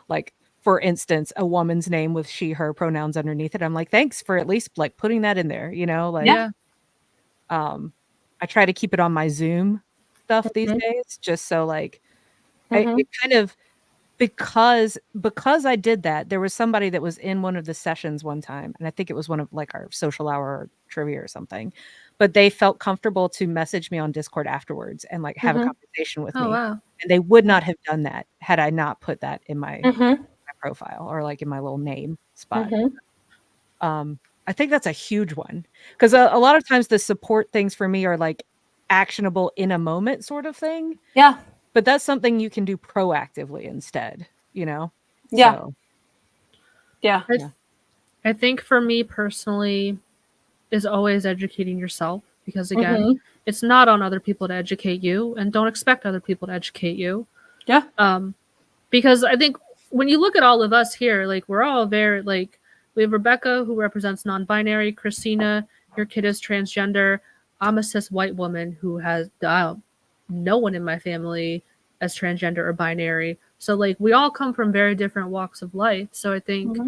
Speaker 2: like, for instance, a woman's name with she, her pronouns underneath it. I'm like, thanks for at least like putting that in there, you know, like,
Speaker 1: Yeah.
Speaker 2: I try to keep it on my Zoom stuff these days, just so like, it kind of, because I did that, there was somebody that was in one of the sessions one time, and I think it was one of like our social hour or trivia or something, but they felt comfortable to message me on Discord afterwards and like have a conversation with
Speaker 1: Oh,
Speaker 2: me.
Speaker 1: wow.
Speaker 2: And they would not have done that had I not put that in my profile or like in my little name spot. I think that's a huge one, because a lot of times the support things for me are like actionable in a moment sort of thing.
Speaker 3: Yeah.
Speaker 2: But that's something you can do proactively instead, you know?
Speaker 3: Yeah.
Speaker 2: So,
Speaker 3: Yeah.
Speaker 1: I think for me personally is always educating yourself, because again, it's not on other people to educate you, and don't expect other people to educate you.
Speaker 3: Yeah.
Speaker 1: Because I think when you look at all of us here, like we're all very like, we have Rebecca who represents non-binary, Cristina, your kid is transgender. I'm a cis white woman who has no one in my family as transgender or binary. So like we all come from very different walks of life. So I think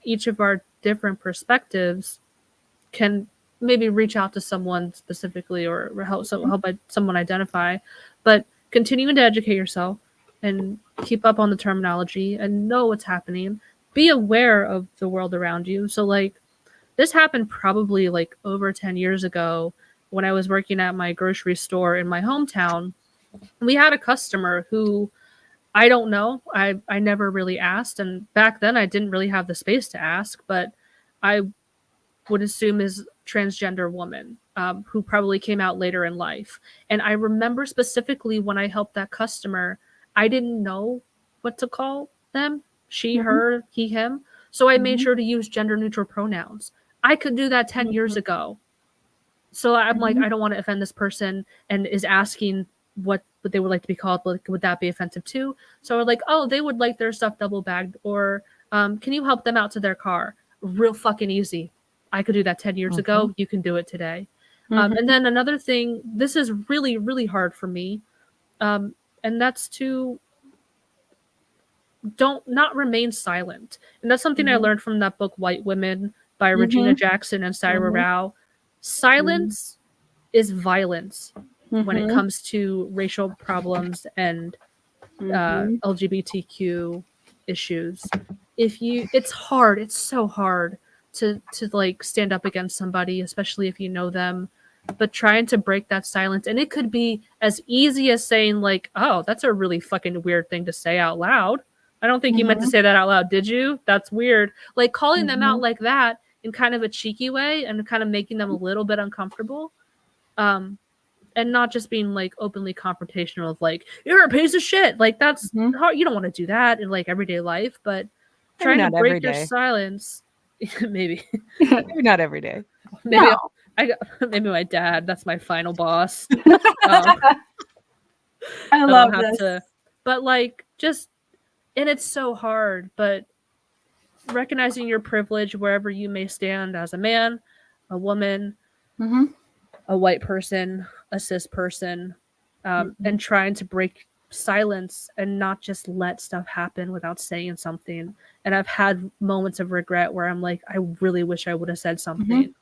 Speaker 1: each of our different perspectives can maybe reach out to someone specifically, or help someone identify. But continuing to educate yourself and keep up on the terminology and know what's happening. Be aware of the world around you. So like this happened probably like over 10 years ago when I was working at my grocery store in my hometown. We had a customer who, I don't know, I never really asked, and back then I didn't really have the space to ask, but I would assume is transgender woman, who probably came out later in life. And I remember specifically when I helped that customer, I didn't know what to call them, she, her, he, him. So I made sure to use gender neutral pronouns. I could do that 10 years ago. So I'm like, I don't want to offend this person, and is asking what they would like to be called. Like, would that be offensive too? So we're like, oh, they would like their stuff double bagged, or can you help them out to their car? Real fucking easy. I could do that 10 years ago. You can do it today. And then another thing, this is really, really hard for me, and that's to not remain silent. And that's something I learned from that book, White Women by Regina Jackson and Saira Rao. Silence is violence when it comes to racial problems and LGBTQ issues. It's hard. It's so hard to like stand up against somebody, especially if you know them. But trying to break that silence, and it could be as easy as saying like, "Oh, that's a really fucking weird thing to say out loud. I don't think you meant to say that out loud, did you? That's weird." Like calling them out like that in kind of a cheeky way and kind of making them a little bit uncomfortable. And not just being like openly confrontational of like, you're a piece of shit. Like that's hard. You don't want to do that in like everyday life, but
Speaker 2: maybe
Speaker 1: trying to break your silence. Maybe
Speaker 2: not every day.
Speaker 1: Maybe maybe my dad, that's my final boss.
Speaker 3: I love this.
Speaker 1: But like just, and it's so hard, but recognizing your privilege wherever you may stand as a man, a woman, a white person, a cis person, and trying to break silence and not just let stuff happen without saying something. And I've had moments of regret where I'm like, I really wish I would have said something.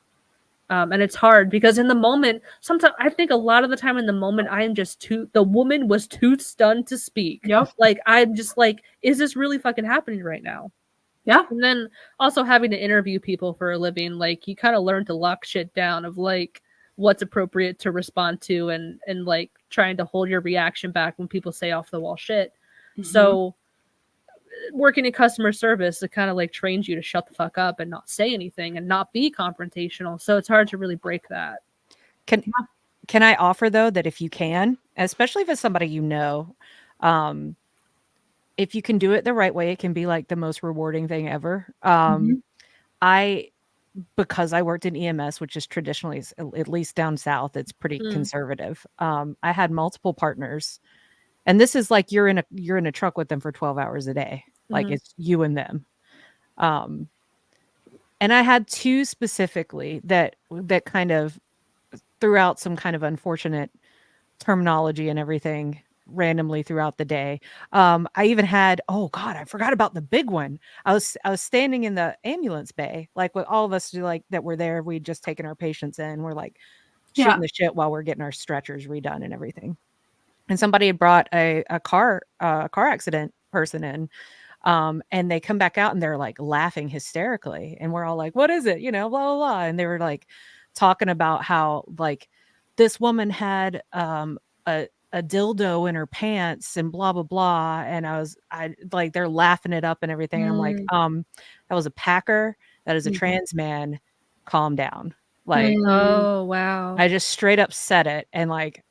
Speaker 1: And it's hard because in the moment, sometimes I think a lot of the time in the moment, I am just the woman was too stunned to speak.
Speaker 3: Yep.
Speaker 1: Like, I'm just like, is this really fucking happening right now?
Speaker 3: Yeah.
Speaker 1: And then also having to interview people for a living, like you kind of learn to lock shit down of like what's appropriate to respond to and like trying to hold your reaction back when people say off the wall shit. So working in customer service, it kind of like trains you to shut the fuck up and not say anything and not be confrontational. So it's hard to really break that.
Speaker 2: Can I offer though that if you can, especially if it's somebody you know, if you can do it the right way, it can be like the most rewarding thing ever. Because I worked in EMS, which is traditionally, at least down south, it's pretty conservative. I had multiple partners, and this is like you're in a truck with them for 12 hours a day. Like it's you and them. And I had two specifically that kind of threw out some kind of unfortunate terminology and everything randomly throughout the day. I even had, oh God, I forgot about the big one. I was standing in the ambulance bay, like with all of us like that were there. We'd just taken our patients in. We're like shooting the shit while we're getting our stretchers redone and everything. And somebody had brought a car accident person in. And they come back out and they're like laughing hysterically. And we're all like, what is it? You know, blah, blah, blah. And they were like talking about how like this woman had a dildo in her pants and blah, blah, blah. And I like, they're laughing it up and everything. And I'm like, that was a Packer. That is a trans man. Calm down. Like,
Speaker 1: oh, wow.
Speaker 2: I just straight up said it and like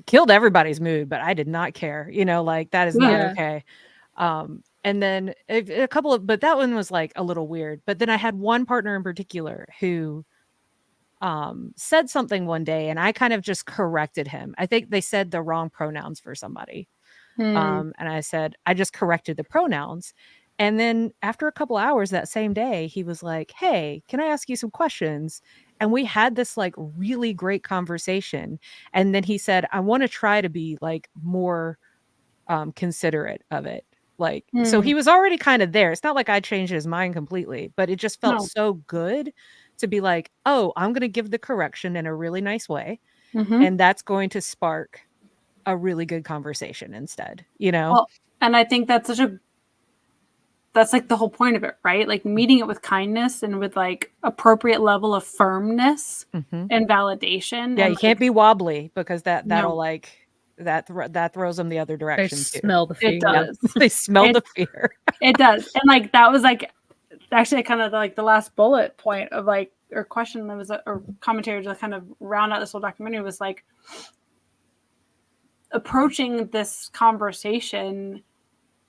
Speaker 2: killed everybody's mood, but I did not care, you know, like that is not okay. And then a couple of, but that one was like a little weird. But then I had one partner in particular who said something one day and I kind of just corrected him. I think they said the wrong pronouns for somebody. And I said, I just corrected the pronouns. And then after a couple hours that same day, he was like, hey, can I ask you some questions? And we had this like really great conversation. And then he said, I want to try to be like more considerate of it. Like, so he was already kind of there. It's not like I changed his mind completely, but it just felt so good to be like, oh, I'm going to give the correction in a really nice way. And that's going to spark a really good conversation instead, you know?
Speaker 3: Well, and I think that's that's like the whole point of it, right? Like meeting it with kindness and with like appropriate level of firmness and validation.
Speaker 2: Yeah,
Speaker 3: and
Speaker 2: you can't be wobbly because that'll like, that throws them the other direction
Speaker 1: they
Speaker 2: too.
Speaker 1: Smell the fear.
Speaker 3: It does.
Speaker 2: They smell the fear.
Speaker 3: It does. And like that was like actually kind of like the last bullet point of like or question that was or commentary to kind of round out this whole documentary was like approaching this conversation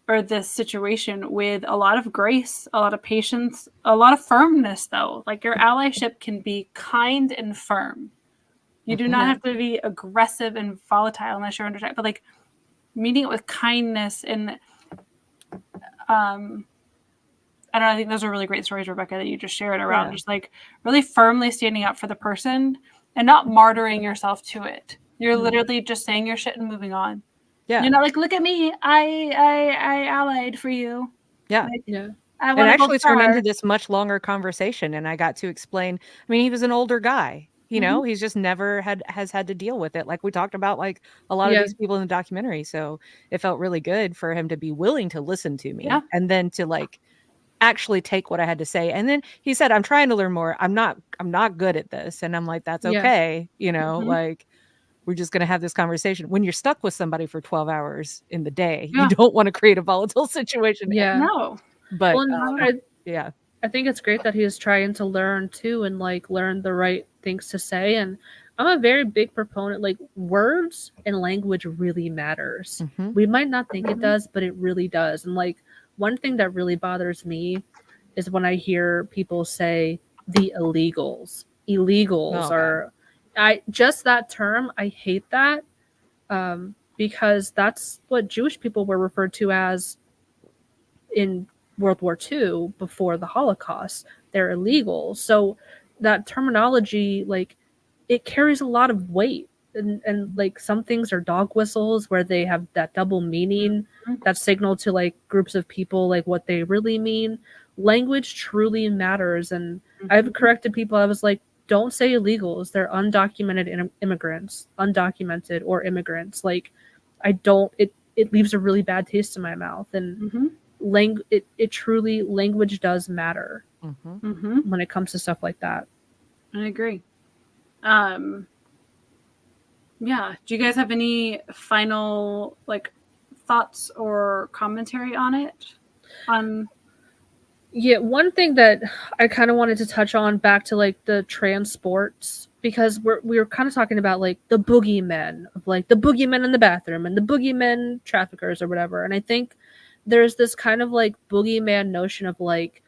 Speaker 3: or this situation with a lot of grace, a lot of patience, a lot of firmness though. Like your allyship can be kind and firm. You do not have to be aggressive and volatile unless you're under attack, but like meeting it with kindness and I don't know, I think those are really great stories, Rebecca, that you just shared around just like really firmly standing up for the person and not martyring yourself to it. You're literally just saying your shit and moving on.
Speaker 2: Yeah.
Speaker 3: You're not like, look at me, I allied for you.
Speaker 2: Yeah.
Speaker 3: Like,
Speaker 1: Yeah.
Speaker 3: I
Speaker 2: It
Speaker 3: want to
Speaker 2: actually
Speaker 3: go
Speaker 2: turned
Speaker 3: far.
Speaker 2: into this much longer conversation, and I got to explain. I mean, he was an older guy, you know, he's just never has had to deal with it. Like we talked about, like a lot of these people in the documentary. So it felt really good for him to be willing to listen to me and then to like actually take what I had to say. And then he said, I'm trying to learn more. I'm not good at this. And I'm like, that's okay. You know, like we're just going to have this conversation. When you're stuck with somebody for 12 hours in the day, you don't want to create a volatile situation.
Speaker 1: Yeah.
Speaker 3: No.
Speaker 2: But
Speaker 1: I think it's great that he is trying to learn too and like learn the right things to say. And I'm a very big proponent, like words and language really matters. We might not think it does, but it really does. And like one thing that really bothers me is when I hear people say the illegals. Illegals are just that term, I hate that. Because that's what Jewish people were referred to as in World War II before the Holocaust. They're illegal. So that terminology, like, it carries a lot of weight. And like some things are dog whistles where they have that double meaning that signal to like groups of people like what they really mean. Language truly matters. And I've corrected people. I was like, don't say illegals. They're undocumented immigrants, undocumented or immigrants. Like, I don't, it leaves a really bad taste in my mouth. And it truly, language does matter when it comes to stuff like that.
Speaker 3: I agree. Yeah. Do you guys have any final like thoughts or commentary on it?
Speaker 1: Yeah, one thing that I kind of wanted to touch on back to like the trans sports, because we were kind of talking about like the boogeymen of like the boogeymen in the bathroom and the boogeymen traffickers or whatever. And I think there's this kind of like boogeyman notion of like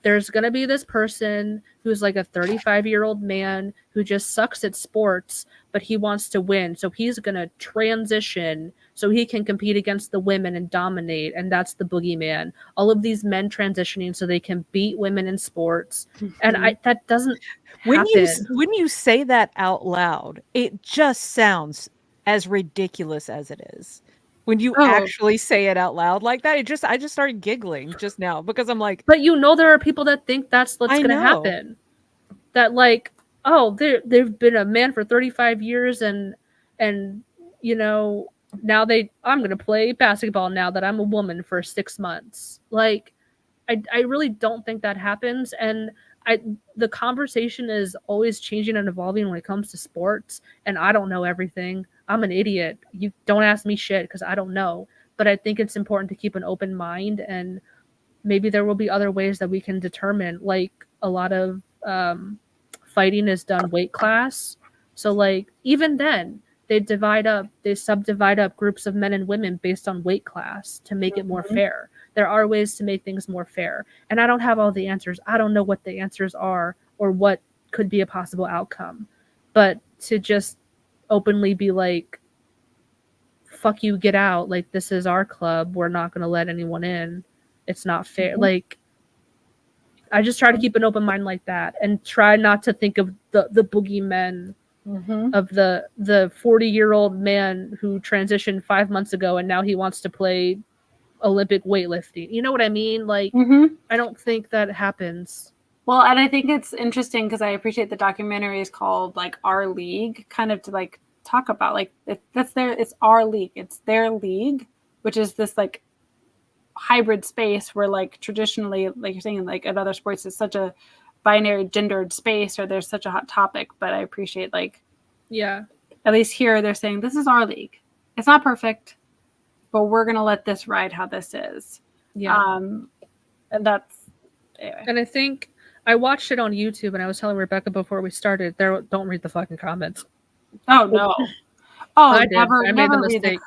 Speaker 1: there's going to be this person who's like a 35-year-old man who just sucks at sports, but he wants to win. So he's going to transition so he can compete against the women and dominate. And that's the boogeyman. All of these men transitioning so they can beat women in sports. And that doesn't happen.
Speaker 2: When you say that out loud, it just sounds as ridiculous as it is. When you actually say it out loud like that, I just started giggling just now because I'm like,
Speaker 1: but you know, there are people that think that's what's going to happen. That like, oh, they've been a man for 35 years and you know, now I'm going to play basketball now that I'm a woman for 6 months. Like, I really don't think that happens. And the conversation is always changing and evolving when it comes to sports. And I don't know everything. I'm an idiot. You don't ask me shit because I don't know. But I think it's important to keep an open mind, and maybe there will be other ways that we can determine. Like a lot of fighting is done weight class. So like even then they subdivide up groups of men and women based on weight class to make it more fair. There are ways to make things more fair. And I don't have all the answers. I don't know what the answers are or what could be a possible outcome. But to just openly be like, fuck you, get out. Like, this is our club. We're not going to let anyone in. It's not fair. Like, I just try to keep an open mind like that and try not to think of the boogeymen of the 40-year-old man who transitioned 5 months ago and now he wants to play Olympic weightlifting. You know what I mean? Like, I don't think that happens.
Speaker 3: Well, and I think it's interesting because I appreciate the documentary is called like Our League, kind of to like talk about like it's our league, it's their league, which is this like hybrid space where like traditionally, like you're saying, like in other sports, it's such a binary gendered space or there's such a hot topic. But I appreciate like, at least here they're saying this is our league. It's not perfect, but we're gonna let this ride how this is. And that's anyway.
Speaker 1: And I think I watched it on YouTube, and I was telling Rebecca before we started, don't read the fucking comments.
Speaker 3: Oh no! Oh,
Speaker 1: I did. I made the mistake.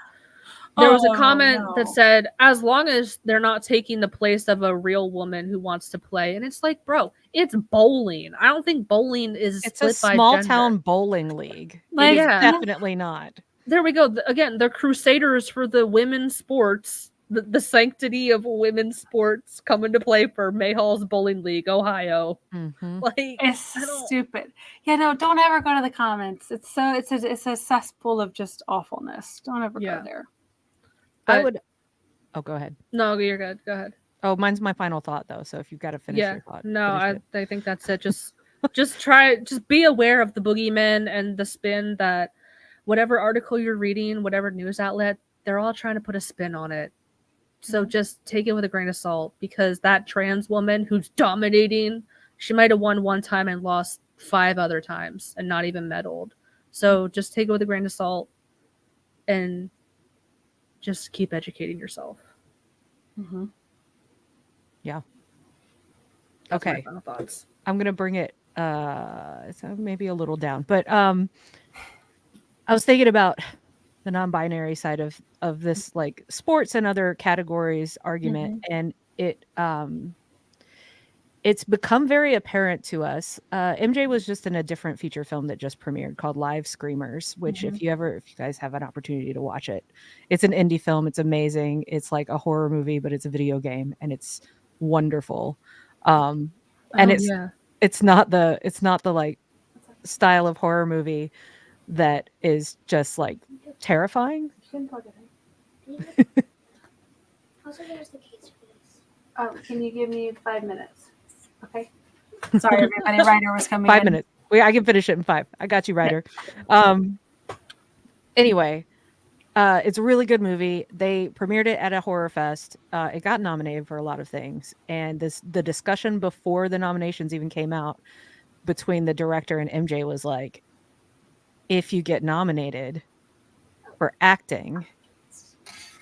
Speaker 1: There was a comment that said, as long as they're not taking the place of a real woman who wants to play. And it's like, bro, it's bowling. I don't think bowling is
Speaker 2: It's a
Speaker 1: split by
Speaker 2: small
Speaker 1: gender.
Speaker 2: town bowling league.
Speaker 3: Like,
Speaker 2: it is definitely not.
Speaker 1: There we go. Again, they're crusaders for the women's sports. The sanctity of women's sports coming to play for Mayhall's Bowling League, Ohio.
Speaker 2: Mm-hmm.
Speaker 1: Like,
Speaker 3: it's stupid. Yeah, no, don't ever go to the comments. It's a cesspool of just awfulness. Don't ever go there.
Speaker 2: But, I would. Oh, go ahead.
Speaker 1: No, you're good. Go ahead.
Speaker 2: Oh, mine's my final thought though. So if you've got to finish your thought.
Speaker 1: No, I think that's it. Just just be aware of the boogeyman and the spin that whatever article you're reading, whatever news outlet, they're all trying to put a spin on it. So just take it with a grain of salt, because that trans woman who's dominating, she might have won one time and lost 5 other times and not even medaled. So just take it with a grain of salt and just keep educating yourself.
Speaker 3: Mm-hmm.
Speaker 2: Yeah.
Speaker 1: That's
Speaker 2: okay.
Speaker 1: my final thoughts.
Speaker 2: I'm going to bring it maybe a little down, but I was thinking about the non-binary side of this, like sports and other categories argument, and it's become very apparent to us. MJ was just in a different feature film that just premiered called Live Screamers, which if you guys have an opportunity to watch it, it's an indie film. It's amazing. It's like a horror movie, but it's a video game, and it's wonderful. And it's not the like style of horror movie that is just like terrifying.
Speaker 4: Also, there's the case for this.
Speaker 3: Oh, can you give me 5 minutes? Okay. Sorry, everybody. Ryder was coming.
Speaker 2: 5 minutes. I can finish it in 5. I got you, Ryder. Anyway, it's a really good movie. They premiered it at a horror fest. It got nominated for a lot of things, and the discussion before the nominations even came out between the director and MJ was like, if you get nominated for acting,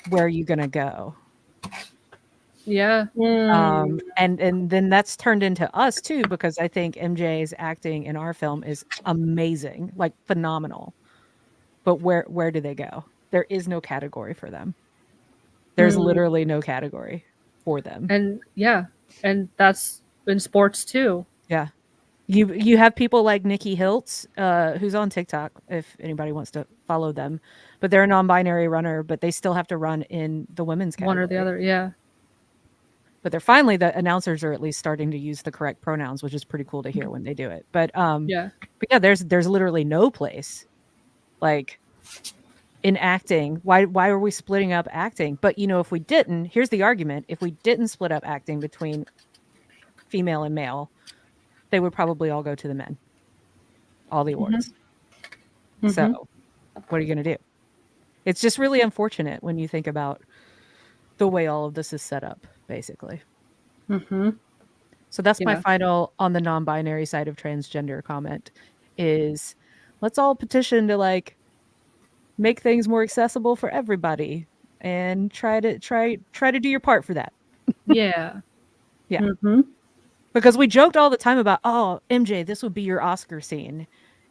Speaker 2: where are you gonna go?
Speaker 1: Yeah.
Speaker 2: And then that's turned into us too, because I think MJ's acting in our film is amazing, like phenomenal. But where do they go? There is no category for them. There's literally no category for them.
Speaker 1: And that's in sports too.
Speaker 2: Yeah. You have people like Nikki Hiltz, who's on TikTok, if anybody wants to follow them, but they're a non-binary runner, but they still have to run in the women's category.
Speaker 1: One or the other, yeah.
Speaker 2: But the announcers are at least starting to use the correct pronouns, which is pretty cool to hear when they do it. But there's literally no place like in acting. Why are we splitting up acting? But if we didn't, here's the argument: if we didn't split up acting between female and male, they would probably all go to the men, all the awards. So what are you going to do? It's just really unfortunate when you think about the way all of this is set up, basically. So that's my final on the non-binary side of transgender comment is, let's all petition to like make things more accessible for everybody and try to do your part for that.
Speaker 1: Yeah.
Speaker 2: Because we joked all the time about, oh, MJ, this would be your Oscar scene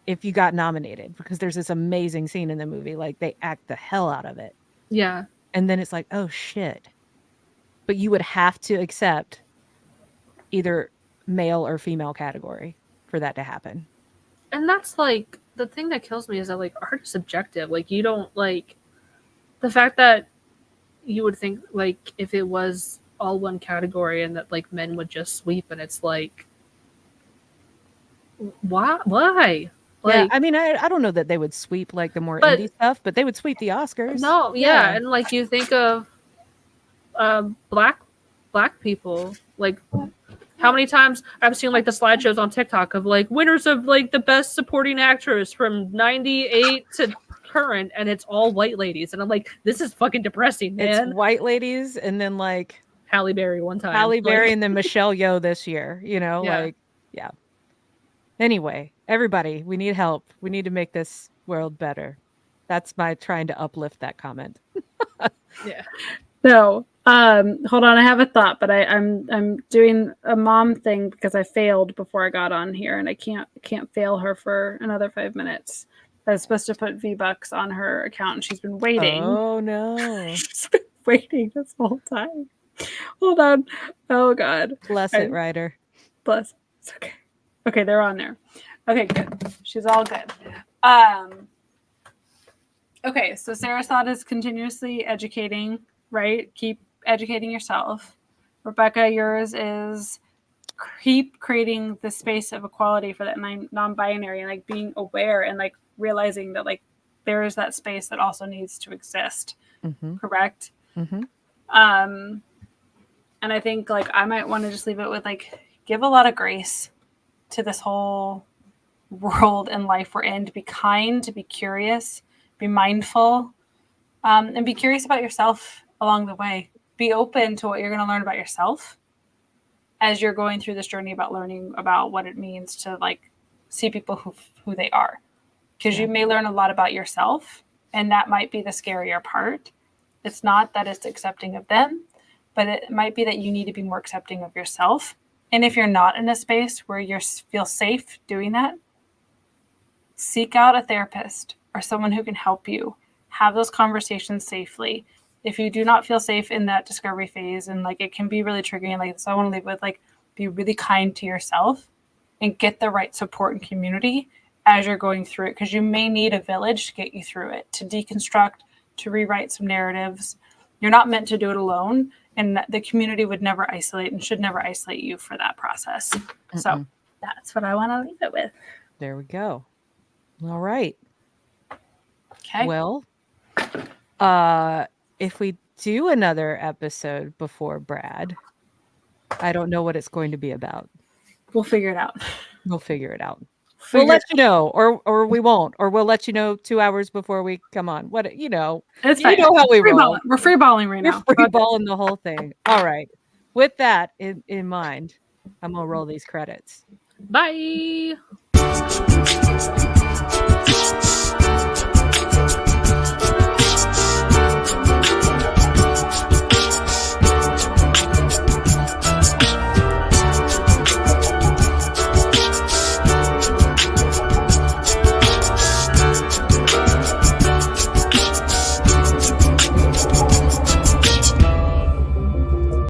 Speaker 2: if you got nominated, because there's this amazing scene in the movie. Like, they act the hell out of it.
Speaker 1: Yeah.
Speaker 2: And then it's like, oh, shit. But you would have to accept either male or female category for that to happen.
Speaker 1: And that's like, the thing that kills me is that like art is subjective. Like, you don't like the fact that you would think like if it was all one category and that like men would just sweep, and it's like, why like,
Speaker 2: yeah, I mean, I don't know that they would sweep like the more indie stuff, but they would sweep the Oscars.
Speaker 1: No, yeah. And like you think of black people, like how many times I've seen like the slideshows on TikTok of like winners of like the best supporting actress from 98 to current, and it's all white ladies, and I'm like, this is fucking depressing, man.
Speaker 2: It's white ladies, and then like
Speaker 1: Halle Berry one time.
Speaker 2: Halle Berry, and then Michelle Yeoh this year, yeah. Anyway, everybody, we need help. We need to make this world better. That's my trying to uplift that comment.
Speaker 3: Yeah. So, hold on, I have a thought, but I'm doing a mom thing because I failed before I got on here, and I can't fail her for another 5 minutes. I was supposed to put V-Bucks on her account, and she's been waiting.
Speaker 2: Oh no.
Speaker 3: She's been waiting this whole time. Hold on. Oh God.
Speaker 2: Bless it, Ryder.
Speaker 3: Bless. It's okay. Okay, they're on there. Okay, good. She's all good. Okay, so Sarah's thought is continuously educating, right? Keep educating yourself. Rebecca, yours is keep creating the space of equality for that non-binary, and like being aware and like realizing that like there is that space that also needs to exist. Correct? And I think like I might want to just leave it with like give a lot of grace to this whole world and life we're in, to be kind, to be curious, be mindful, and be curious about yourself along the way. Be open to what you're going to learn about yourself as you're going through this journey about learning about what it means to like see people who they are. Because you may learn a lot about yourself, and that might be the scarier part. It's not that it's accepting of them, but it might be that you need to be more accepting of yourself. And if you're not in a space where you feel safe doing that, seek out a therapist or someone who can help you have those conversations safely. If you do not feel safe in that discovery phase, and like it can be really triggering, like, so I want to leave with like, be really kind to yourself and get the right support and community as you're going through it. Because you may need a village to get you through it, to deconstruct, to rewrite some narratives. You're not meant to do it alone. And the community would never isolate and should never isolate you for that process. So that's what I want to leave it with.
Speaker 2: There we go. All right.
Speaker 3: Okay.
Speaker 2: Well, if we do another episode before Brad, I don't know what it's going to be about.
Speaker 3: We'll figure it out.
Speaker 2: We'll figure it out. We'll let you know, or we won't, or we'll let you know 2 hours before we come on. What, you know,
Speaker 3: it's
Speaker 2: you know how we roll.
Speaker 3: We're free balling right now.
Speaker 2: We're free balling the whole thing. All right. With that in mind, I'm gonna roll these credits.
Speaker 1: Bye.